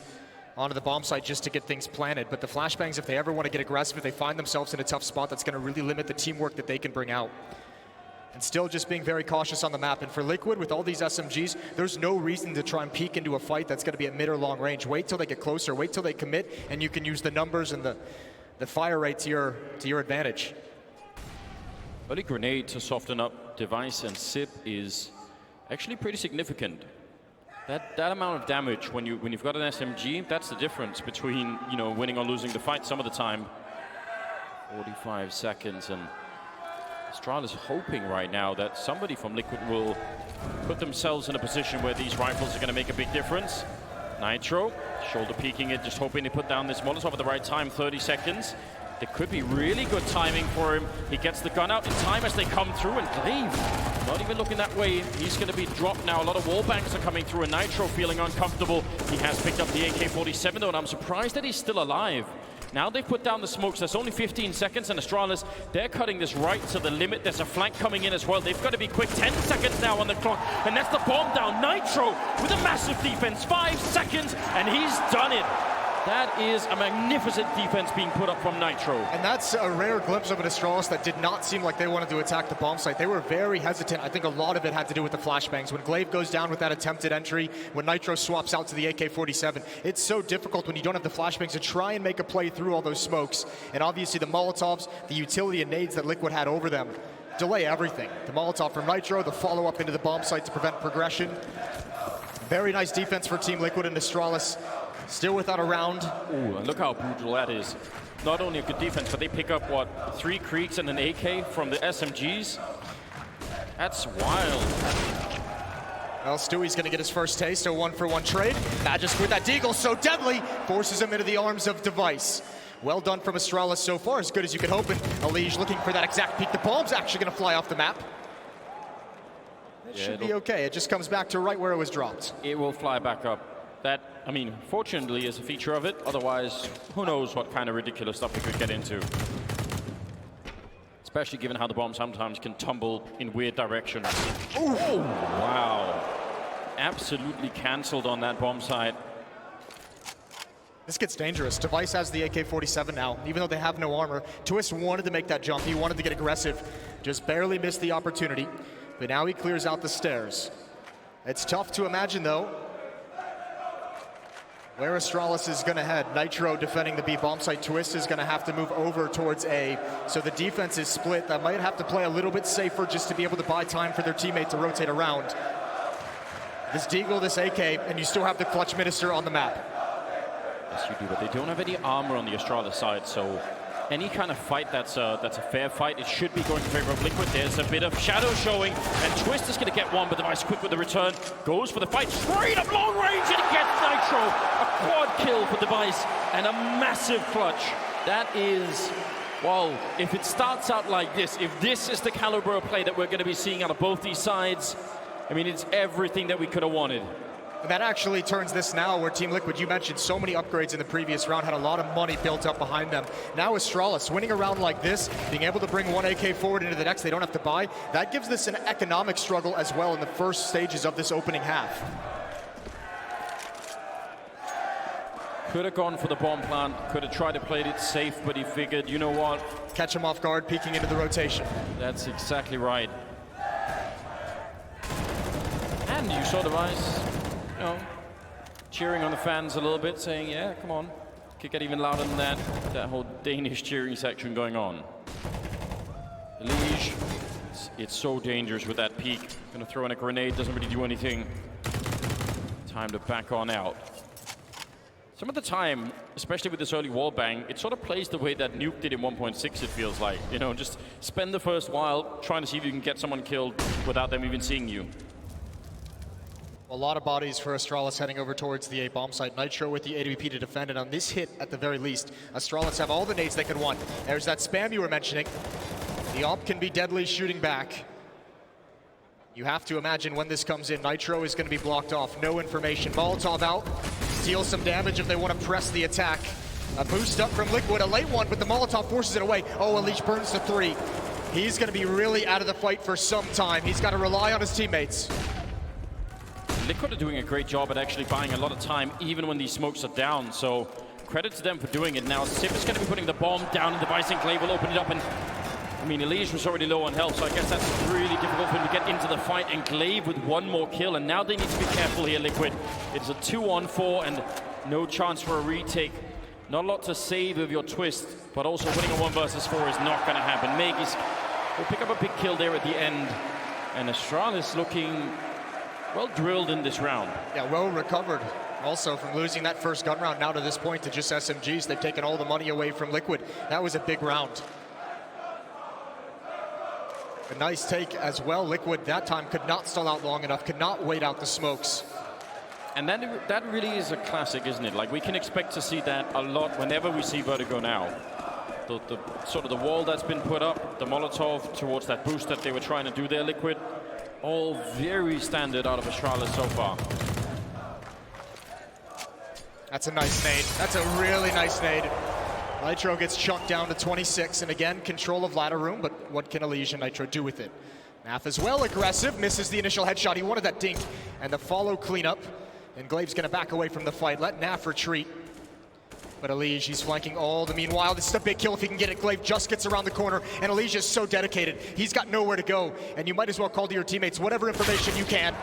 onto the bomb site just to get things planted. But the flashbangs, if they ever want to get aggressive, if they find themselves in a tough spot, that's going to really limit the teamwork that they can bring out. And still just being very cautious on the map. And for Liquid, with all these SMGs, there's no reason to try and peek into a fight that's going to be at mid or long range. Wait till they get closer, wait till they commit, and you can use the numbers and the fire rate to your advantage. Early grenade to soften up Device and Sip is actually pretty significant. That amount of damage when you've got an SMG, that's the difference between, you know, winning or losing the fight some of the time. 45 seconds, and Astralis is hoping right now that somebody from Liquid will put themselves in a position where these rifles are going to make a big difference. Nitro, shoulder peeking it, just hoping to put down this Molotov at the right time, 30 seconds. There could be really good timing for him. He gets the gun out in time as they come through, and Glaive, not even looking that way. He's going to be dropped now. A lot of wall banks are coming through, and Nitro feeling uncomfortable. He has picked up the AK-47 though, and I'm surprised that he's still alive. Now they've put down the smokes. There's only 15 seconds, and Astralis, they're cutting this right to the limit. There's a flank coming in as well. They've got to be quick. 10 seconds now on the clock, and that's the bomb down. Nitro with a massive defense. 5 seconds, and he's done it. That is a magnificent defense being put up from Nitro. And that's a rare glimpse of an Astralis that did not seem like they wanted to attack the bomb site. They were very hesitant. I think a lot of it had to do with the flashbangs. When GamersCAVE goes down with that attempted entry, when Nitro swaps out to the AK-47, it's so difficult when you don't have the flashbangs to try and make a play through all those smokes. And obviously the Molotovs, the utility and nades that Liquid had over them, delay everything. The Molotov from Nitro, the follow-up into the bomb site to prevent progression. Very nice defense for Team Liquid, and Astralis still without a round. Ooh, and look how brutal that is. Not only a good defense, but they pick up, what, 3 Creeks and an AK from the SMGs? That's wild. Well, Stewie's going to get his first taste, a 1-for-1 trade. Magisk with that deagle, so deadly, forces him into the arms of Device. Well done from Astralis so far, as good as you could hope. And Elige looking for that exact peak. The bomb's actually going to fly off the map. It should be okay. It just comes back to right where it was dropped. It will fly back up. That, I mean, fortunately is a feature of it. Otherwise, who knows what kind of ridiculous stuff we could get into. Especially given how the bomb sometimes can tumble in weird directions. Oh, wow. Absolutely cancelled on that bomb site. This gets dangerous. Device has the AK-47 now, even though they have no armor. Twist wanted to make that jump. He wanted to get aggressive. Just barely missed the opportunity. But now he clears out the stairs. It's tough to imagine, though, where Astralis is going to head. Nitro defending the B bomb site. Twist is going to have to move over towards A. So the defense is split. That might have to play a little bit safer just to be able to buy time for their teammate to rotate around. This deagle, this AK, and you still have the clutch minister on the map. Yes, you do, but they don't have any armor on the Astralis side, so any kind of fight that's a fair fight, it should be going in favor of Liquid. There's a bit of shadow showing, and Twist is going to get one, but Device quick with the return. Goes for the fight, straight up long range, and he gets Nitro. A quad kill for Device, and a massive clutch. That is, well, if it starts out like this, if this is the caliber of play that we're going to be seeing out of both these sides, I mean, it's everything that we could have wanted. That actually turns this now where Team Liquid, you mentioned so many upgrades in the previous round, had a lot of money built up behind them. Now Astralis winning a round like this, being able to bring one AK forward into the next, they don't have to buy. That gives this an economic struggle as well in the first stages of this opening half. Could have gone for the bomb plant, could have tried to play it safe, but he figured, you know what? Catch him off guard, peeking into the rotation. That's exactly right. And you saw Device, you know, cheering on the fans a little bit, saying, yeah, come on. Could get even louder than that. That whole Danish cheering section going on. Elige, it's so dangerous with that peek. Gonna throw in a grenade, doesn't really do anything. Time to back on out. Some of the time, especially with this early wall bang, it sort of plays the way that Nuke did in 1.6, it feels like. You know, just spend the first while trying to see if you can get someone killed without them even seeing you. A lot of bodies for Astralis heading over towards the A bomb site. Nitro with the AWP to defend it on this hit at the very least. Astralis have all the nades they could want. There's that spam you were mentioning. The AWP can be deadly shooting back. You have to imagine when this comes in, Nitro is going to be blocked off. No information. Molotov out. Deal some damage if they want to press the attack. A boost up from Liquid, a late one, but the Molotov forces it away. Oh, Elige burns to 3. He's going to be really out of the fight for some time. He's got to rely on his teammates. Liquid are doing a great job at actually buying a lot of time, even when these smokes are down. So credit to them for doing it. Now Sip is going to be putting the bomb down in Device, and GamersCAVE will open it up. And I mean, Elige was already low on health, so I guess that's really difficult for him to get into the fight. And GamersCAVE with one more kill, and now they need to be careful here, Liquid. It's a 2-on-4 and no chance for a retake. Not a lot to save of your Twist, but also winning a 1 versus 4 is not going to happen. Megis will pick up a big kill there at the end, and Astralis looking well drilled in this round. Yeah, well recovered. Also from losing that first gun round now to this point to just SMGs, they've taken all the money away from Liquid. That was a big round. A nice take as well. Liquid that time could not stall out long enough, could not wait out the smokes. And that really is a classic, isn't it? Like, we can expect to see that a lot whenever we see Vertigo now. The sort of the wall that's been put up, the Molotov towards that boost that they were trying to do there, Liquid. All very standard out of Astralis so far. That's a nice nade. That's a really nice nade. Nitro gets chunked down to 26, and again, control of ladder room, but what can Elige and Nitro do with it? Naf as well, aggressive, misses the initial headshot. He wanted that dink, and the follow cleanup. And Glaive's gonna back away from the fight, let Naf retreat. But Elige, he's flanking all the meanwhile. This is a big kill if he can get it. Glaive just gets around the corner, and Elige is so dedicated. He's got nowhere to go, and you might as well call to your teammates whatever information you can.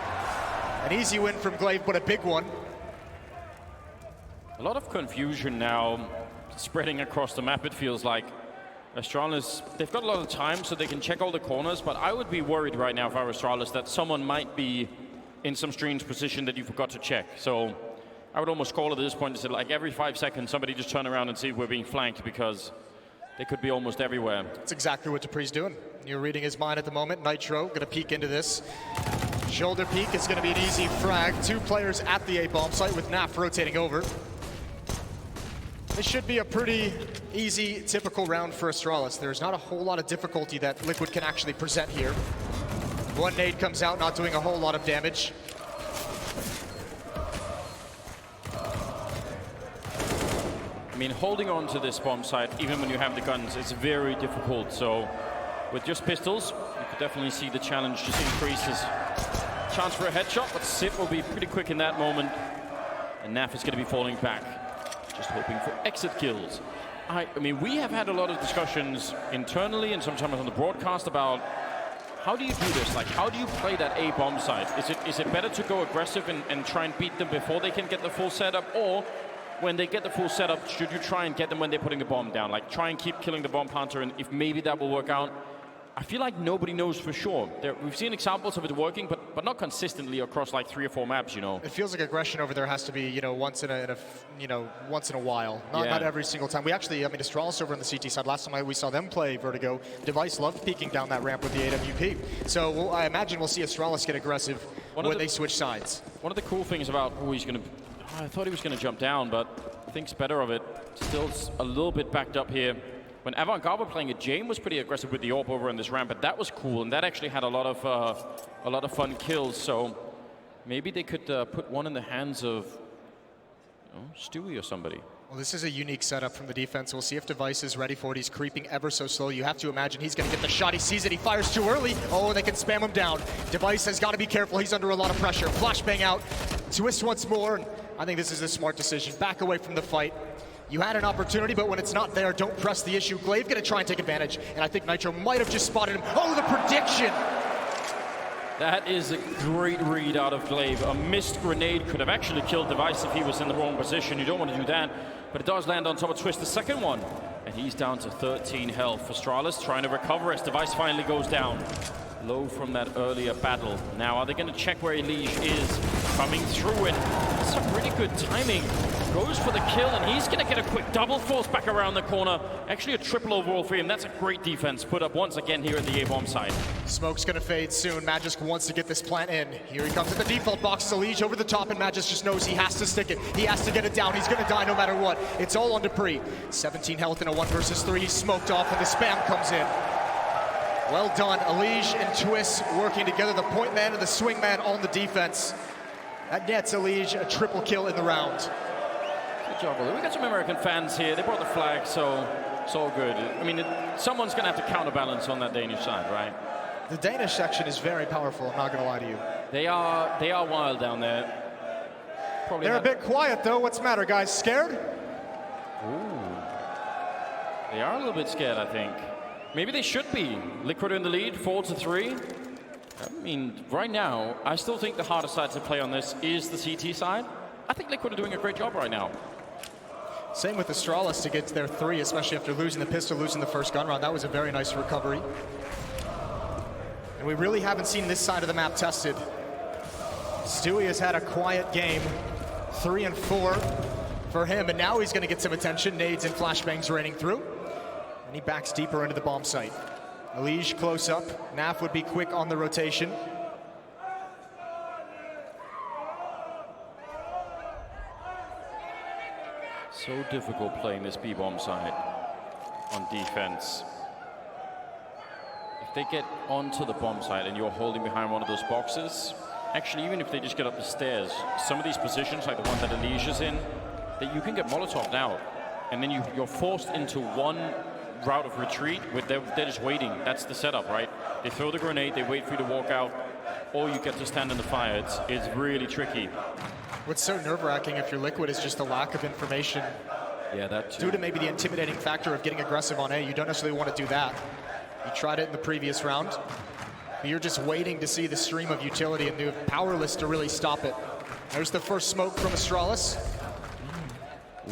An easy win from Glaive, but a big one. A lot of confusion now spreading across the map, it feels like. Astralis, they've got a lot of time so they can check all the corners, but I would be worried right now if I were Astralis that someone might be in some strange position that you forgot to check. So I would almost call it at this point and say, like, every 5 seconds, somebody just turn around and see if we're being flanked, because they could be almost everywhere. That's exactly what Dupree's doing. You're reading his mind at the moment. Nitro gonna peek into this. Shoulder peek is gonna be an easy frag. 2 players at the A-bomb site with Naf rotating over. This should be a pretty easy, typical round for Astralis. There's not a whole lot of difficulty that Liquid can actually present here. One nade comes out, not doing a whole lot of damage. I mean, holding on to this bomb site, even when you have the guns, is very difficult. So with just pistols, you could definitely see the challenge just increases. Chance for a headshot, but Sip will be pretty quick in that moment. And Naf is going to be falling back, just hoping for exit kills. I mean, we have had a lot of discussions internally and sometimes on the broadcast about how do you do this? Like, how do you play that A bomb site? Is it better to go aggressive and try and beat them before they can get the full setup? Or when they get the full setup, should you try and get them when they're putting the bomb down? Like, try and keep killing the bomb planter, and if maybe that will work out. I feel like nobody knows for sure. We've seen examples of it working, but not consistently across like 3 or 4 maps, you know. It feels like aggression over there has to be, once in a while. Not every single time. We actually, I mean, Astralis over on the CT side, last time we saw them play Vertigo, Device loved peeking down that ramp with the AWP. So I imagine we'll see Astralis get aggressive when they switch sides. One of the cool things about, I thought he was going to jump down, but thinks better of it. Still a little bit backed up here. When Avantgarde were playing it, Jame was pretty aggressive with the AWP over in this ramp, but that was cool, and that actually had a lot of fun kills. So maybe they could put one in the hands of Stewie or somebody. Well, this is a unique setup from the defense. We'll see if Device is ready for it. He's creeping ever so slow. You have to imagine he's going to get the shot. He sees it. He fires too early. Oh, and they can spam him down. Device has got to be careful. He's under a lot of pressure. Flashbang out. Twist once more. And I think this is a smart decision. Back away from the fight. You had an opportunity, but when it's not there, don't press the issue. Glaive gonna try and take advantage, and I think Nitro might have just spotted him. Oh, the prediction! That is a great read out of Glaive. A missed grenade could have actually killed Device if he was in the wrong position. You don't want to do that, but it does land on top of Twist, the second one. And he's down to 13 health. Astralis trying to recover as Device finally goes down. Low from that earlier battle. Now, are they going to check where Elige is? Coming through it. Some really good timing. Goes for the kill, and he's going to get a quick double, falls back around the corner. Actually, a triple overall for him. That's a great defense put up once again here at the A-bomb side. Smoke's going to fade soon. Magisk wants to get this plant in. Here he comes at the default box. Elige over the top, and Magisk just knows he has to stick it. He has to get it down. He's going to die no matter what. It's all on Dupree. 17 health in a 1 versus 3. He's smoked off, and the spam comes in. Well done. Elige and Twist working together. The point man and the swing man on the defense. That gets Elige a triple kill in the round. Good job, Willie. We got some American fans here. They brought the flag, so it's all good. I mean, someone's going to have to counterbalance on that Danish side, right? The Danish section is very powerful, I'm not going to lie to you. They are wild down there. Probably They're a bit quiet, though. What's the matter, guys? Scared? Ooh. They are a little bit scared, I think. Maybe they should be. Liquid in the lead, 4-3. I mean, right now, I still think the hardest side to play on this is the CT side. I think Liquid are doing a great job right now. Same with Astralis to get to their 3, especially after losing the pistol, losing the first gun round. That was a very nice recovery. And we really haven't seen this side of the map tested. Stewie has had a quiet game, 3 and 4 for him, and now he's going to get some attention. Nades and flashbangs raining through. And he backs deeper into the bomb site. Elige close up. Naf would be quick on the rotation. So difficult playing this B-bomb side on defense. If they get onto the bomb site and you're holding behind one of those boxes, actually, even if they just get up the stairs, some of these positions, like the one that Elige is in, that you can get Molotov'd out. and then you're forced into one route of retreat. They're just waiting. That's the setup, right? They throw the grenade, they wait for you to walk out, or you get to stand in the fire. It's really tricky. What's so nerve-wracking if you're Liquid is just the lack of information. Yeah, that too. Due to maybe the intimidating factor of getting aggressive on A, you don't necessarily want to do that. You tried it in the previous round, but you're just waiting to see the stream of utility, and you're powerless to really stop it. There's the first smoke from Astralis.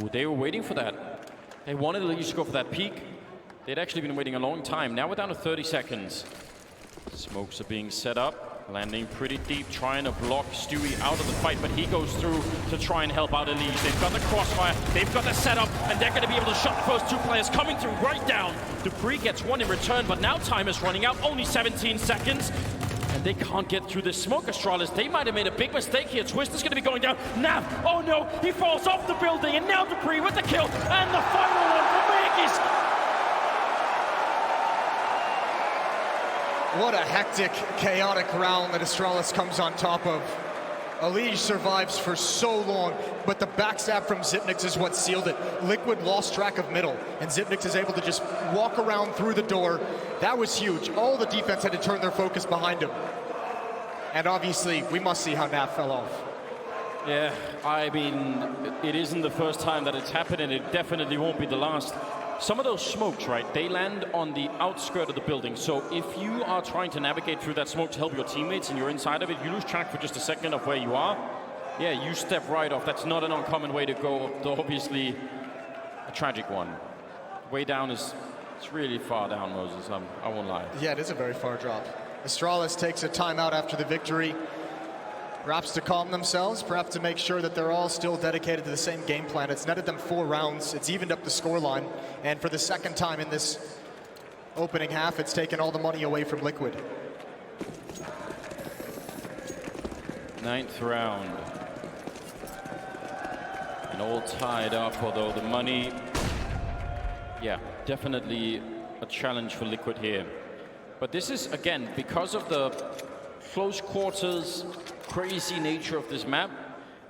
Ooh, they were waiting for that. They wanted Elise to go for that peak. They'd actually been waiting a long time. Now we're down to 30 seconds. Smokes are being set up. Landing pretty deep, trying to block Stewie out of the fight, but he goes through to try and help out Elise. They've got the crossfire, they've got the setup, and they're going to be able to shut the first two players coming through right down. Dupree gets one in return, but now time is running out, only 17 seconds. And they can't get through this smoke, Astralis. They might have made a big mistake here. Twist is going to be going down. Nav, oh no, he falls off the building, and now Dupree with the kill, and the final one for Vegas. What a hectic, chaotic round that Astralis comes on top of. Elige survives for so long, but the backstab from Xyp9x is what sealed it. Liquid lost track of middle, and Xyp9x is able to just walk around through the door. That was huge. All the defense had to turn their focus behind him. And obviously, we must see how Nav fell off. Yeah, I mean, it isn't the first time that it's happened, and it definitely won't be the last. Some of those smokes, right, they land on the outskirt of the building. So if you are trying to navigate through that smoke to help your teammates and you're inside of it, you lose track for just a second of where you are. Yeah, you step right off. That's not an uncommon way to go. Obviously, a tragic one. Way down it's really far down, Moses. I won't lie. Yeah, it is a very far drop. Astralis takes a timeout after the victory. Perhaps to calm themselves, perhaps to make sure that they're all still dedicated to the same game plan. It's netted them 4 rounds, it's evened up the scoreline, and for the second time in this opening half, it's taken all the money away from Liquid. 9th round. And all tied up, although the money, yeah, definitely a challenge for Liquid here. But this is, again, because of the close quarters, crazy nature of this map,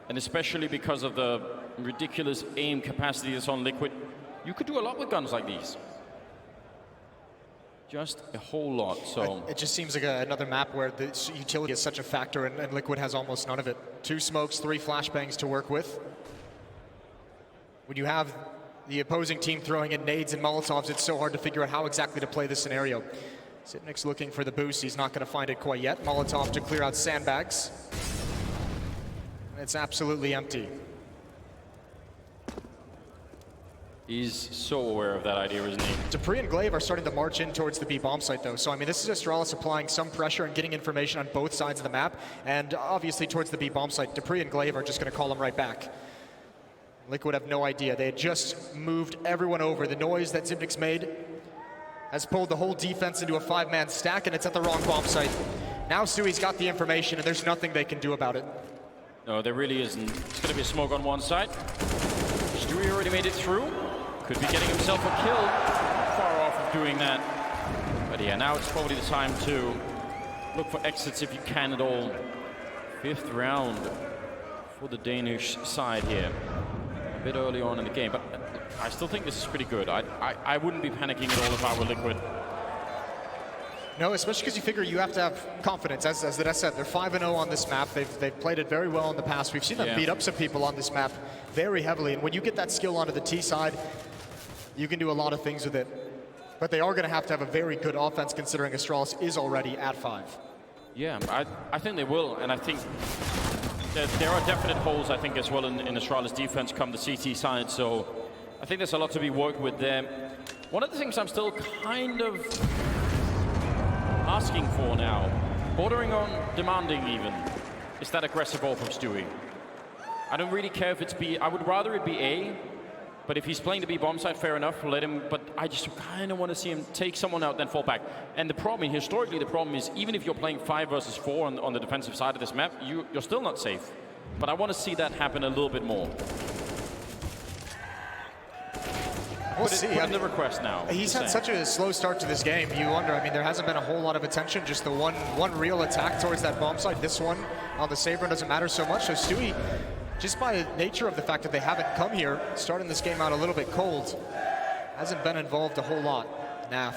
and especially because of the ridiculous aim capacity that's on Liquid, you could do a lot with guns like these. Just a whole lot. So it just seems like another map where the utility is such a factor, and Liquid has almost none of it. 2 smokes, 3 flashbangs to work with. When you have the opposing team throwing in nades and Molotovs, it's so hard to figure out how exactly to play this scenario. Xyp9x looking for the boost. He's not going to find it quite yet. Molotov to clear out sandbags. It's absolutely empty. He's so aware of that idea, isn't he? Dupree and Glaive are starting to march in towards the B bomb site, though. So, I mean, this is Astralis applying some pressure and getting information on both sides of the map. And obviously towards the B bomb site, Dupree and Glaive are just going to call them right back. Liquid have no idea. They had just moved everyone over. The noise that Xyp9x made has pulled the whole defense into a 5-man stack, and it's at the wrong bomb site. Now Stewie's got the information, and there's nothing they can do about it. No, there really isn't. It's going to be a smoke on one side. Stewie already made it through. Could be getting himself a kill. Far off of doing that. But yeah, now it's probably the time to look for exits if you can at all. 5th round for the Danish side here. A bit early on in the game, but I still think this is pretty good. I wouldn't be panicking at all if I were Liquid. No, especially because you figure you have to have confidence. As I said, they're 5-0 on this map. They've played it very well in the past. We've seen them beat up some people on this map very heavily. And when you get that skill onto the T side, you can do a lot of things with it. But they are going to have a very good offense, considering Astralis is already at 5. Yeah, I think they will. And I think there are definite holes, I think, as well in Astralis' defense come the CT side. So I think there's a lot to be worked with there. One of the things I'm still kind of asking for now, bordering on demanding even, is that aggressive ball from Stewie. I don't really care if it's B. I would rather it be A, but if he's playing the B bomb side, fair enough, let him, but I just kind of want to see him take someone out, then fall back. And the problem, historically, the problem is, even if you're playing 5 versus 4 on the defensive side of this map, you're still not safe. But I want to see that happen a little bit more. We'll see. Put in the request now. He's had such a slow start to this game. You wonder, I mean, there hasn't been a whole lot of attention, just the one real attack towards that bomb site. This one on the Saber doesn't matter so much. So Stewie just by nature of the fact that they haven't come here, starting this game out a little bit cold, hasn't been involved a whole lot. Naf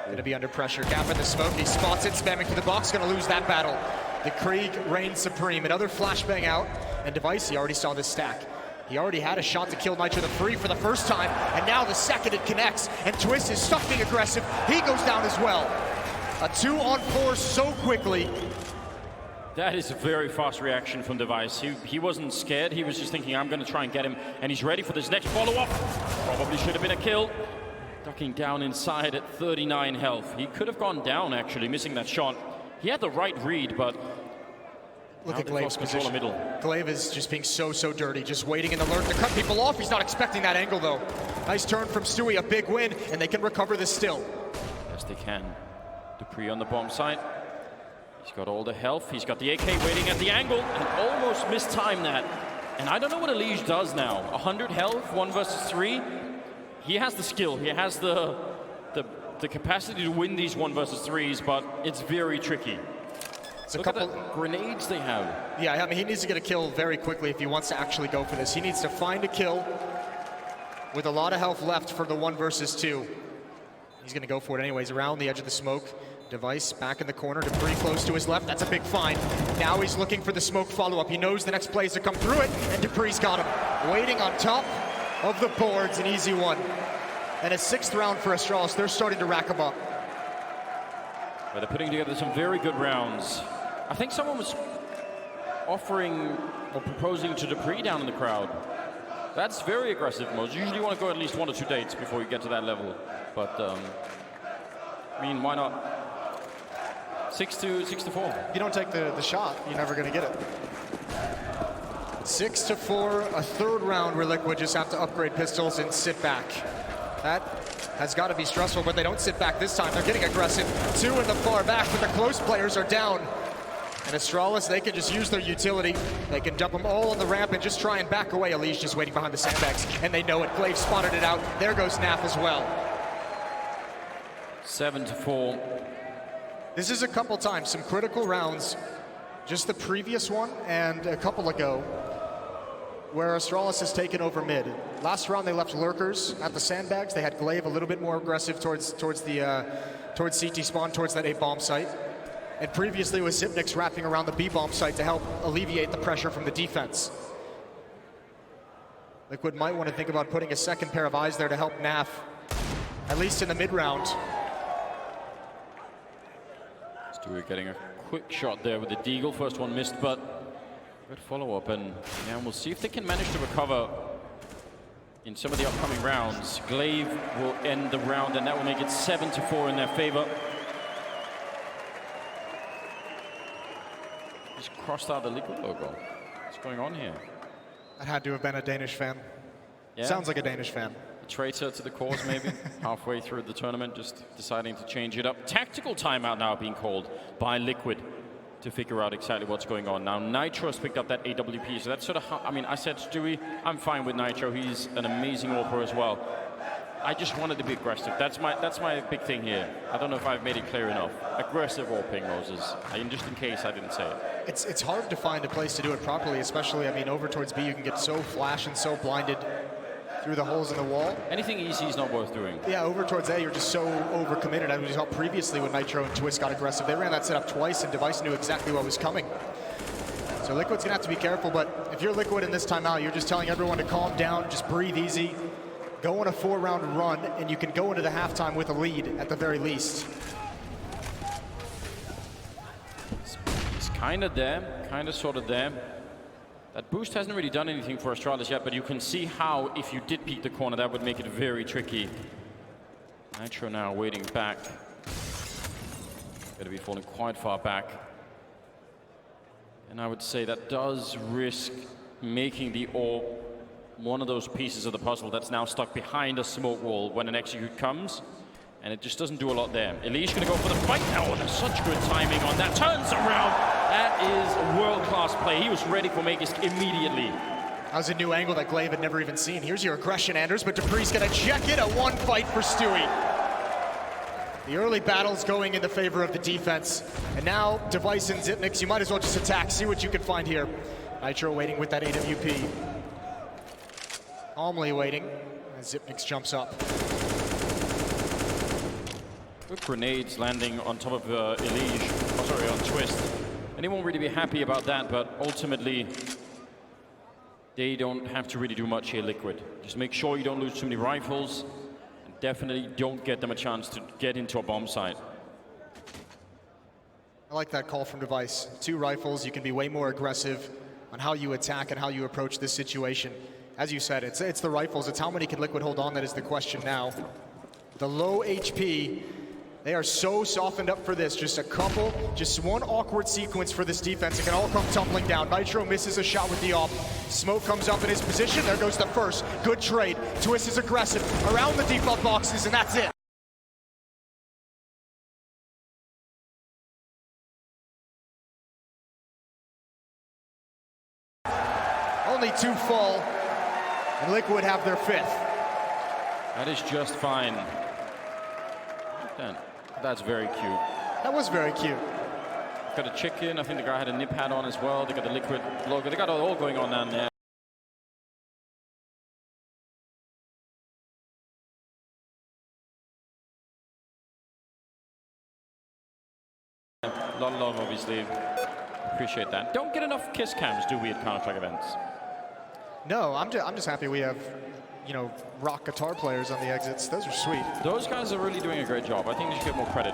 gonna be under pressure. Gap in the smoke, he spots it, spamming through the box, gonna lose that battle. The Krieg reigns supreme. Another flashbang out, and Katowice, he already saw this stack. He already had a shot to kill Nitro the Free for the first time, and now the second it connects, and Twist is stuck being aggressive. He goes down as well. A 2-on-4 so quickly. That is a very fast reaction from Katowice. He wasn't scared, he was just thinking, I'm gonna try and get him, and he's ready for this next follow-up. Probably should have been a kill. Ducking down inside at 39 health. He could have gone down, actually, missing that shot. He had the right read, but look at Glaive's position. Glaive is just being so dirty, just waiting in the lurk to cut people off. He's not expecting that angle, though. Nice turn from Stewie, a big win, and they can recover this still. Yes, they can. Dupree on the bomb site. He's got all the health. He's got the AK waiting at the angle, and almost mistimed that. And I don't know what Elige does now. 100 health, 1 versus 3. He has the skill. He has the capacity to win these 1 versus 3s, but it's very tricky. Look at the grenades they have. Yeah, I mean, he needs to get a kill very quickly if he wants to actually go for this. He needs to find a kill with a lot of health left for the 1 versus 2. He's going to go for it anyways. Around the edge of the smoke. Katowice back in the corner. Dupree close to his left. That's a big find. Now he's looking for the smoke follow-up. He knows the next play is to come through it, and Dupree's got him. Waiting on top of the boards, an easy one. And a 6th round for Astralis. They're starting to rack them up. But they're putting together some very good rounds. I think someone was offering or proposing to Dupree down in the crowd. That's very aggressive, Mose. You usually want to go at least 1 or 2 dates before you get to that level. But, I mean, why not? 6-4. If you don't take the shot, you're never going to get it. 6-4, a 3rd round where Liquid just have to upgrade pistols and sit back. That has got to be stressful, but they don't sit back this time. They're getting aggressive. 2 in the far back, but the close players are down. And Astralis, they can just use their utility. They can dump them all on the ramp and just try and back away. Elige just waiting behind the sandbags, and they know it. Glaive spotted it out. There goes Naf as well. 7-4. This is a couple times, some critical rounds. Just the previous one and a couple ago, where Astralis has taken over mid. Last round they left lurkers at the sandbags. They had Glaive a little bit more aggressive towards CT spawn, towards that A bomb site. And previously it was Zipnix wrapping around the B bomb site to help alleviate the pressure from the defense. Liquid might want to think about putting a 2nd pair of eyes there to help Naf, at least in the mid round. Stewie getting a quick shot there with the Deagle. First one missed, but good follow-up, and yeah, we'll see if they can manage to recover in some of the upcoming rounds. Glaive will end the round, and that will make it 7-4 in their favor. Just crossed out the Liquid logo. What's going on here? That had to have been a Danish fan. Yeah. Sounds like a Danish fan. A traitor to the cause, maybe. Halfway through the tournament, just deciding to change it up. Tactical timeout now being called by Liquid to figure out exactly what's going on. Now, Nitro's picked up that AWP, so that's sort of how, I mean, I said Stewie, I'm fine with Nitro. He's an amazing AWPer as well. I just wanted to be aggressive. That's my big thing here. I don't know if I've made it clear enough. Aggressive AWPing, Moses. Just in case I didn't say it. It's hard to find a place to do it properly, especially, I mean, over towards B, you can get so flash and so blinded through the holes in the wall. Anything easy is not worth doing. Yeah, over towards A, you're just so overcommitted. I was helped previously when Nitro and Twist got aggressive. They ran that setup twice, and Katowice knew exactly what was coming. So Liquid's gonna have to be careful, but if you're Liquid in this timeout, you're just telling everyone to calm down, just breathe easy, go on a 4-round run, and you can go into the halftime with a lead at the very least. He's kind of there, kind of sort of there. That boost hasn't really done anything for Astralis yet, but you can see how, if you did peek the corner, that would make it very tricky. Nitro now waiting back. Going to be falling quite far back. And I would say that does risk making the AWP one of those pieces of the puzzle that's now stuck behind a smoke wall when an execute comes. And it just doesn't do a lot there. Elige going to go for the fight now. Oh, there's such good timing on that. Turns around. That is world-class play. He was ready for Makis immediately. That was a new angle that Glaive had never even seen. Here's your aggression, Anders, but Dupree's going to check it. A 1 fight for Stewie. The early battle's going in the favor of the defense. And now, Katowice and Zipnix, you might as well just attack. See what you can find here. Nitro waiting with that AWP. Calmly waiting as Zipnix jumps up. Good grenades landing on top of Elige, on Twist. And he won't really be happy about that, but ultimately, they don't have to really do much here, Liquid. Just make sure you don't lose too many rifles, and definitely don't get them a chance to get into a bomb site. I like that call from Device. 2 rifles, you can be way more aggressive on how you attack and how you approach this situation. As you said, it's the rifles. It's how many can Liquid hold on that is the question now. The low HP, they are so softened up for this. Just one awkward sequence for this defense. It can all come tumbling down. Nitro misses a shot with the AWP. Smoke comes up in his position. There goes the first. Good trade. Twist is aggressive around the default boxes, and that's it. Only 2 fall, and Liquid have their 5th. That is just fine. That's very cute. That was very cute. Got a chicken. I think the guy had a nip hat on as well. They got the Liquid logo. They got it all going on down there. A lot of love, obviously. Appreciate that. Don't get enough kiss cams, do we, at Counter-Strike events? No, I'm just happy we have, rock guitar players on the exits. Those are sweet. Those guys are really doing a great job. I think they should get more credit.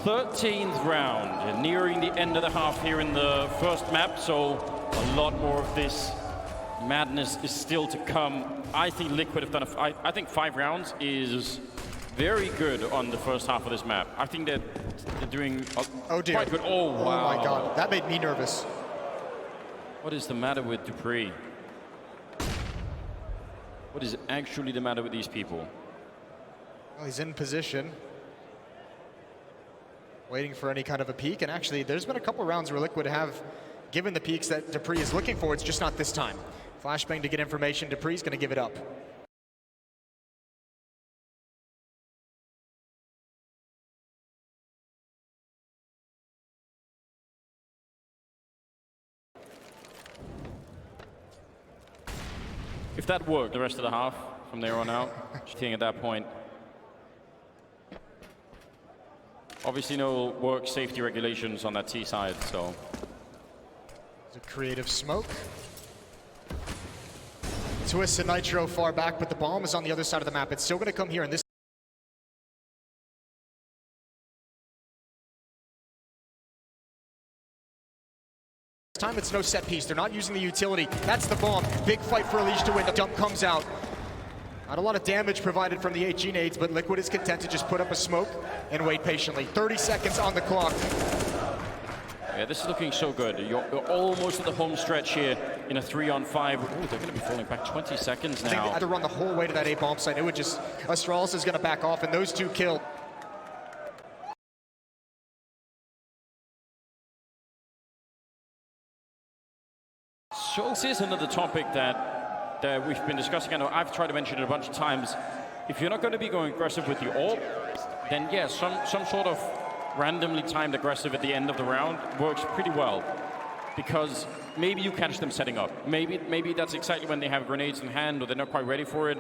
Thirteenth round, nearing the end of the half here in the first map, so a lot more of this madness is still to come. I think Liquid have done I think 5 rounds is very good on the first half of this map. I think they're doing quite good. Oh, wow. Oh my god, that made me nervous. What is the matter with Dupree? What is actually the matter with these people? Well, he's in position, waiting for any kind of a peek, and actually there's been a couple rounds where Liquid have given the peeks that Dupree is looking for. It's just not this time. Flashbang to get information. Dupree's going to give it up. If that worked the rest of the half from there on out, I think at that point. Obviously no work safety regulations on that T side, so. There's a creative smoke. Twist and Nitro far back, but the bomb is on the other side of the map. It's still going to come here, and this time it's no set piece. They're not using the utility. That's the bomb. Big fight for Elige to win. The dump comes out. Not a lot of damage provided from the HG nades, but Liquid is content to just put up a smoke and wait patiently. 30 seconds on the clock. Yeah, this is looking so good. You're almost at the home stretch here in a 3-on-5. Ooh, they're going to be falling back 20 seconds now. I think they had to run the whole way to that A-bomb site. It would just, Astralis is going to back off, and those 2 kill. So this is another topic that we've been discussing. I know I've tried to mention it a bunch of times. If you're not going to be going aggressive with the AWP, then yes, some sort of randomly timed aggressive at the end of the round works pretty well, because maybe you catch them setting up. Maybe that's exactly when they have grenades in hand or they're not quite ready for it.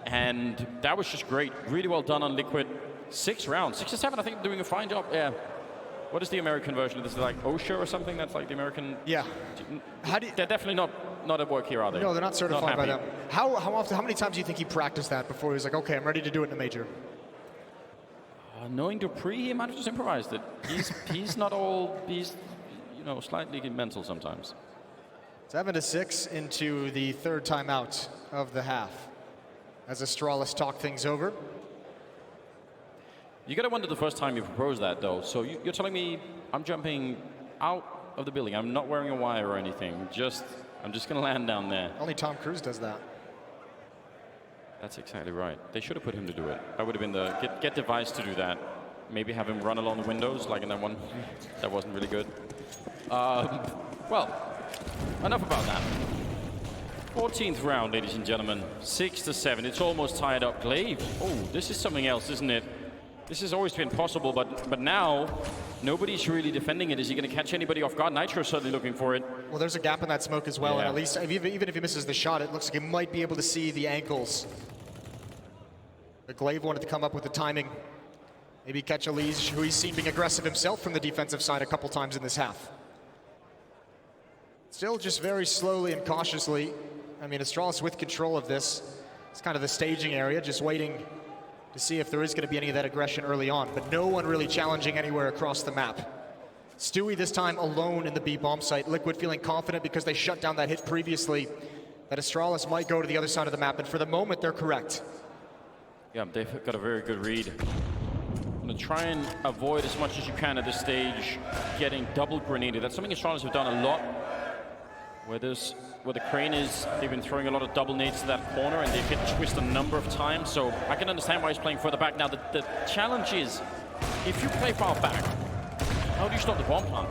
And that was just great. Really well done on Liquid. 6 rounds, 6 to 7. I think doing a fine job. Yeah. What is the American version of this? Is it like OSHA or something? That's like the American. Yeah. They're definitely not at work here, are they? No, they're not certified by them. How often? How many times do you think he practiced that before he was like, okay, I'm ready to do it in a major? Knowing Dupree, he might have just improvised it. He's not all. He's slightly mental sometimes. 7-6 into the 3rd timeout of the half, as Astralis talk things over. You gotta wonder the first time you proposed that, though. So you're telling me I'm jumping out of the building. I'm not wearing a wire or anything. I'm just gonna land down there. Only Tom Cruise does that. That's exactly right. They should have put him to do it. That would have been the get Device to do that. Maybe have him run along the windows, like in that one. That wasn't really good. Well, enough about that. 14th round, ladies and gentlemen. 6 to 7. It's almost tied up. Glaive. Oh, this is something else, isn't it? This has always been possible, but now nobody's really defending it. Is he going to catch anybody off guard? Nitro's certainly looking for it. Well, there's a gap in that smoke as well, and at least even if he misses the shot, it looks like he might be able to see the ankles. But Glaive wanted to come up with the timing. Maybe catch Elise, who he's seen being aggressive himself from the defensive side a couple times in this half. Still just very slowly and cautiously. I mean, Astralis with control of this. It's kind of the staging area, just waiting to see if there is going to be any of that aggression early on, but no one really challenging anywhere across the map. Stewie this time alone in the B bomb site. Liquid feeling confident because they shut down that hit previously, that Astralis might go to the other side of the map, and for the moment, they're correct. Yeah, they've got a very good read. I'm going to try and avoid as much as you can at this stage getting double grenaded. That's something Astralis have done a lot. Where the crane is, they've been throwing a lot of double nades to that corner, and they've hit Twist a number of times, so I can understand why he's playing further back. Now, the challenge is, if you play far back, how do you stop the bomb plant?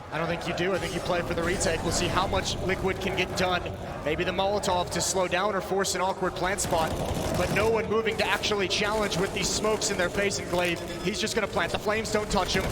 I don't think you do. I think you play for the retake. We'll see how much Liquid can get done. Maybe the Molotov to slow down or force an awkward plant spot, but no one moving to actually challenge with these smokes in their face. And Glaive, he's just going to plant. The flames don't touch him.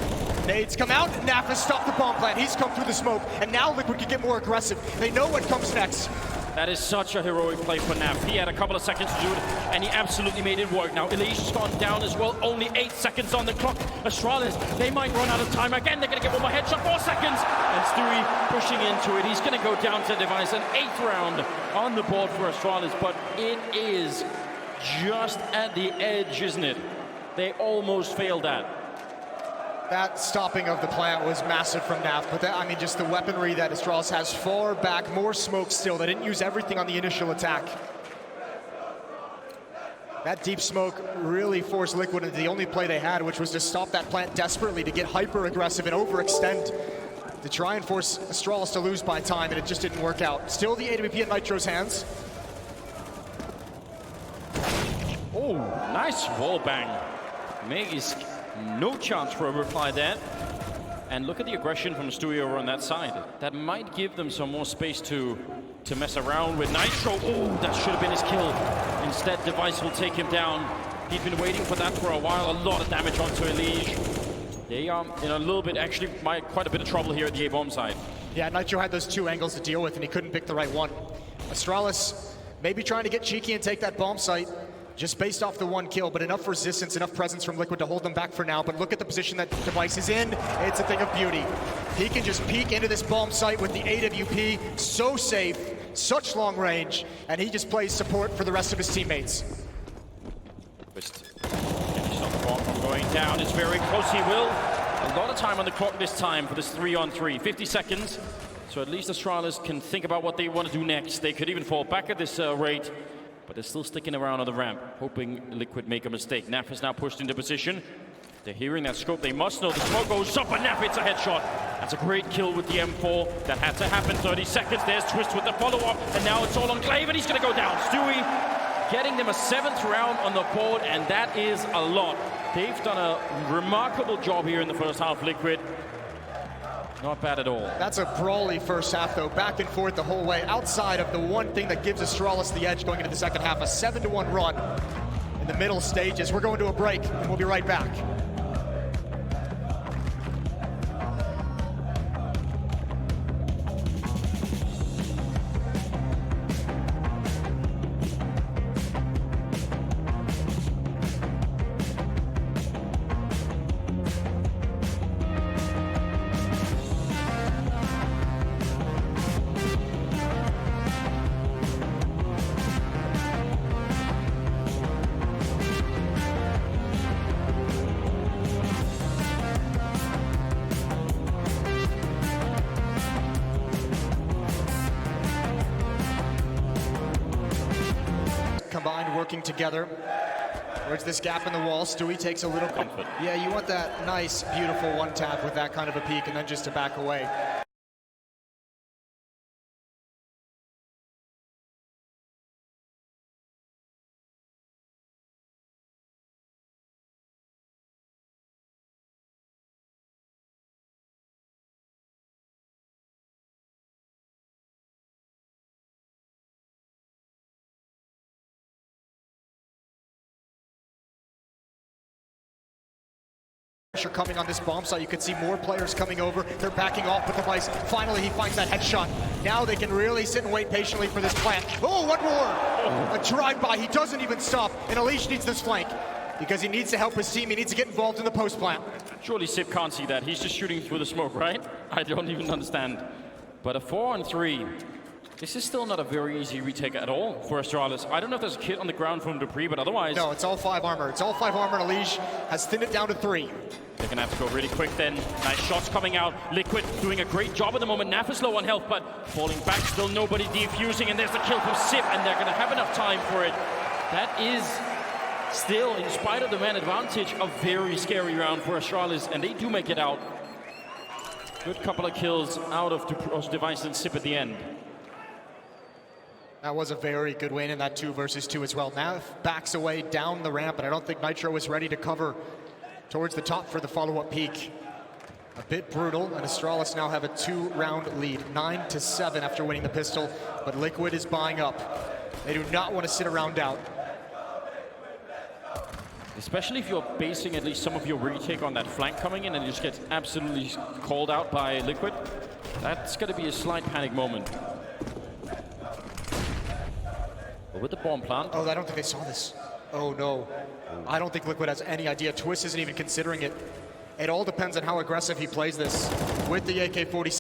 Nades come out, and Naf has stopped the bomb plant. He's come through the smoke, and now Liquid can get more aggressive. They know what comes next. That is such a heroic play for Naf. He had a couple of seconds to do it, and he absolutely made it work. Now, Elise has gone down as well. Only 8 seconds on the clock. Astralis, they might run out of time. Again, they're going to get one more headshot. 4 seconds. And Stewie pushing into it. He's going to go down to Device. An 8th round on the board for Astralis, but it is just at the edge, isn't it? They almost failed that. That stopping of the plant was massive from Naf, but that, I mean, just the weaponry that Astralis has far back, more smoke still. They didn't use everything on the initial attack. That deep smoke really forced Liquid into the only play they had, which was to stop that plant desperately, to get hyper-aggressive and overextend, to try and force Astralis to lose by time, and it just didn't work out. Still the AWP in Nitro's hands. Oh, nice wall bang. Maggie's no chance for a reply there. And look at the aggression from Stewie over on that side. That might give them some more space to mess around with. Nitro. Oh, that should have been his kill. Instead, Device will take him down. He'd been waiting for that for a while. A lot of damage onto Elige. They are in a little bit, actually, quite a bit of trouble here at the A-bomb side. Yeah, Nitro had those 2 angles to deal with, and he couldn't pick the right one. Astralis maybe trying to get cheeky and take that bomb site, just based off the 1 kill, but enough resistance, enough presence from Liquid to hold them back for now. But look at the position that Device is in. It's a thing of beauty. He can just peek into this bomb site with the AWP. So safe, such long range, and he just plays support for the rest of his teammates. Twist. Stop the bomb from going down. It's very close. He will. A lot of time on the clock this time for this 3-on-3. 50 seconds. So at least Astralis can think about what they want to do next. They could even fall back at this rate. But they're still sticking around on the ramp, hoping Liquid make a mistake. Naf is now pushed into position. They're hearing that scope. They must know the smoke goes up, and Naf hits a headshot. That's a great kill with the M4. That had to happen. 30 seconds. There's Twist with the follow-up, and now it's all on Glaive, and he's going to go down. Stewie getting them a 7th round on the board, and that is a lot. They've done a remarkable job here in the first half, Liquid. Not bad at all. That's a brawly first half, though. Back and forth the whole way. Outside of the one thing that gives Astralis the edge going into the second half, a 7-1 run in the middle stages. We're going to a break, and we'll be right back. Combined, working together. Towards this gap in the wall, Stewie takes a little comfort. Yeah, you want that nice, beautiful 1-tap with that kind of a peek, and then just to back away. pressure coming on this bomb site. You can see more players coming over. They're backing off with Katowice. Finally, he finds that headshot. Now they can really sit and wait patiently for this plant. Oh, one more! A drive-by. He doesn't even stop. And Alish needs this flank because he needs to help his team. He needs to get involved in the post plant. Surely Sip can't see that. He's just shooting through the smoke, right? I don't even understand. But a 4-on-3. This is still not a very easy retake at all for Astralis. I don't know if there's a kit on the ground from Dupree, but otherwise... No, it's all 5 armor. It's all 5 armor, and Alish has thinned it down to 3. They're going to have to go really quick then. Nice shots coming out. Liquid doing a great job at the moment. Naf is low on health, but falling back. Still nobody defusing, and there's the kill from Sip, and they're going to have enough time for it. That is still, in spite of the man advantage, a very scary round for Astralis, and they do make it out. Good couple of kills out of Device and Sip at the end. That was a very good win in that 2 versus 2 as well. Nav backs away down the ramp, and I don't think Nitro is ready to cover towards the top for the follow-up peak. A bit brutal, and Astralis now have a 2-round lead, 9-7 after winning the pistol, but Liquid is buying up. They do not want to sit around out. Especially if you're basing at least some of your retake on that flank coming in and you just get absolutely called out by Liquid. That's going to be a slight panic moment. But with the bomb plant... Oh, I don't think they saw this. Oh, no. I don't think Liquid has any idea. Twist isn't even considering it. It all depends on how aggressive he plays this with the AK-47.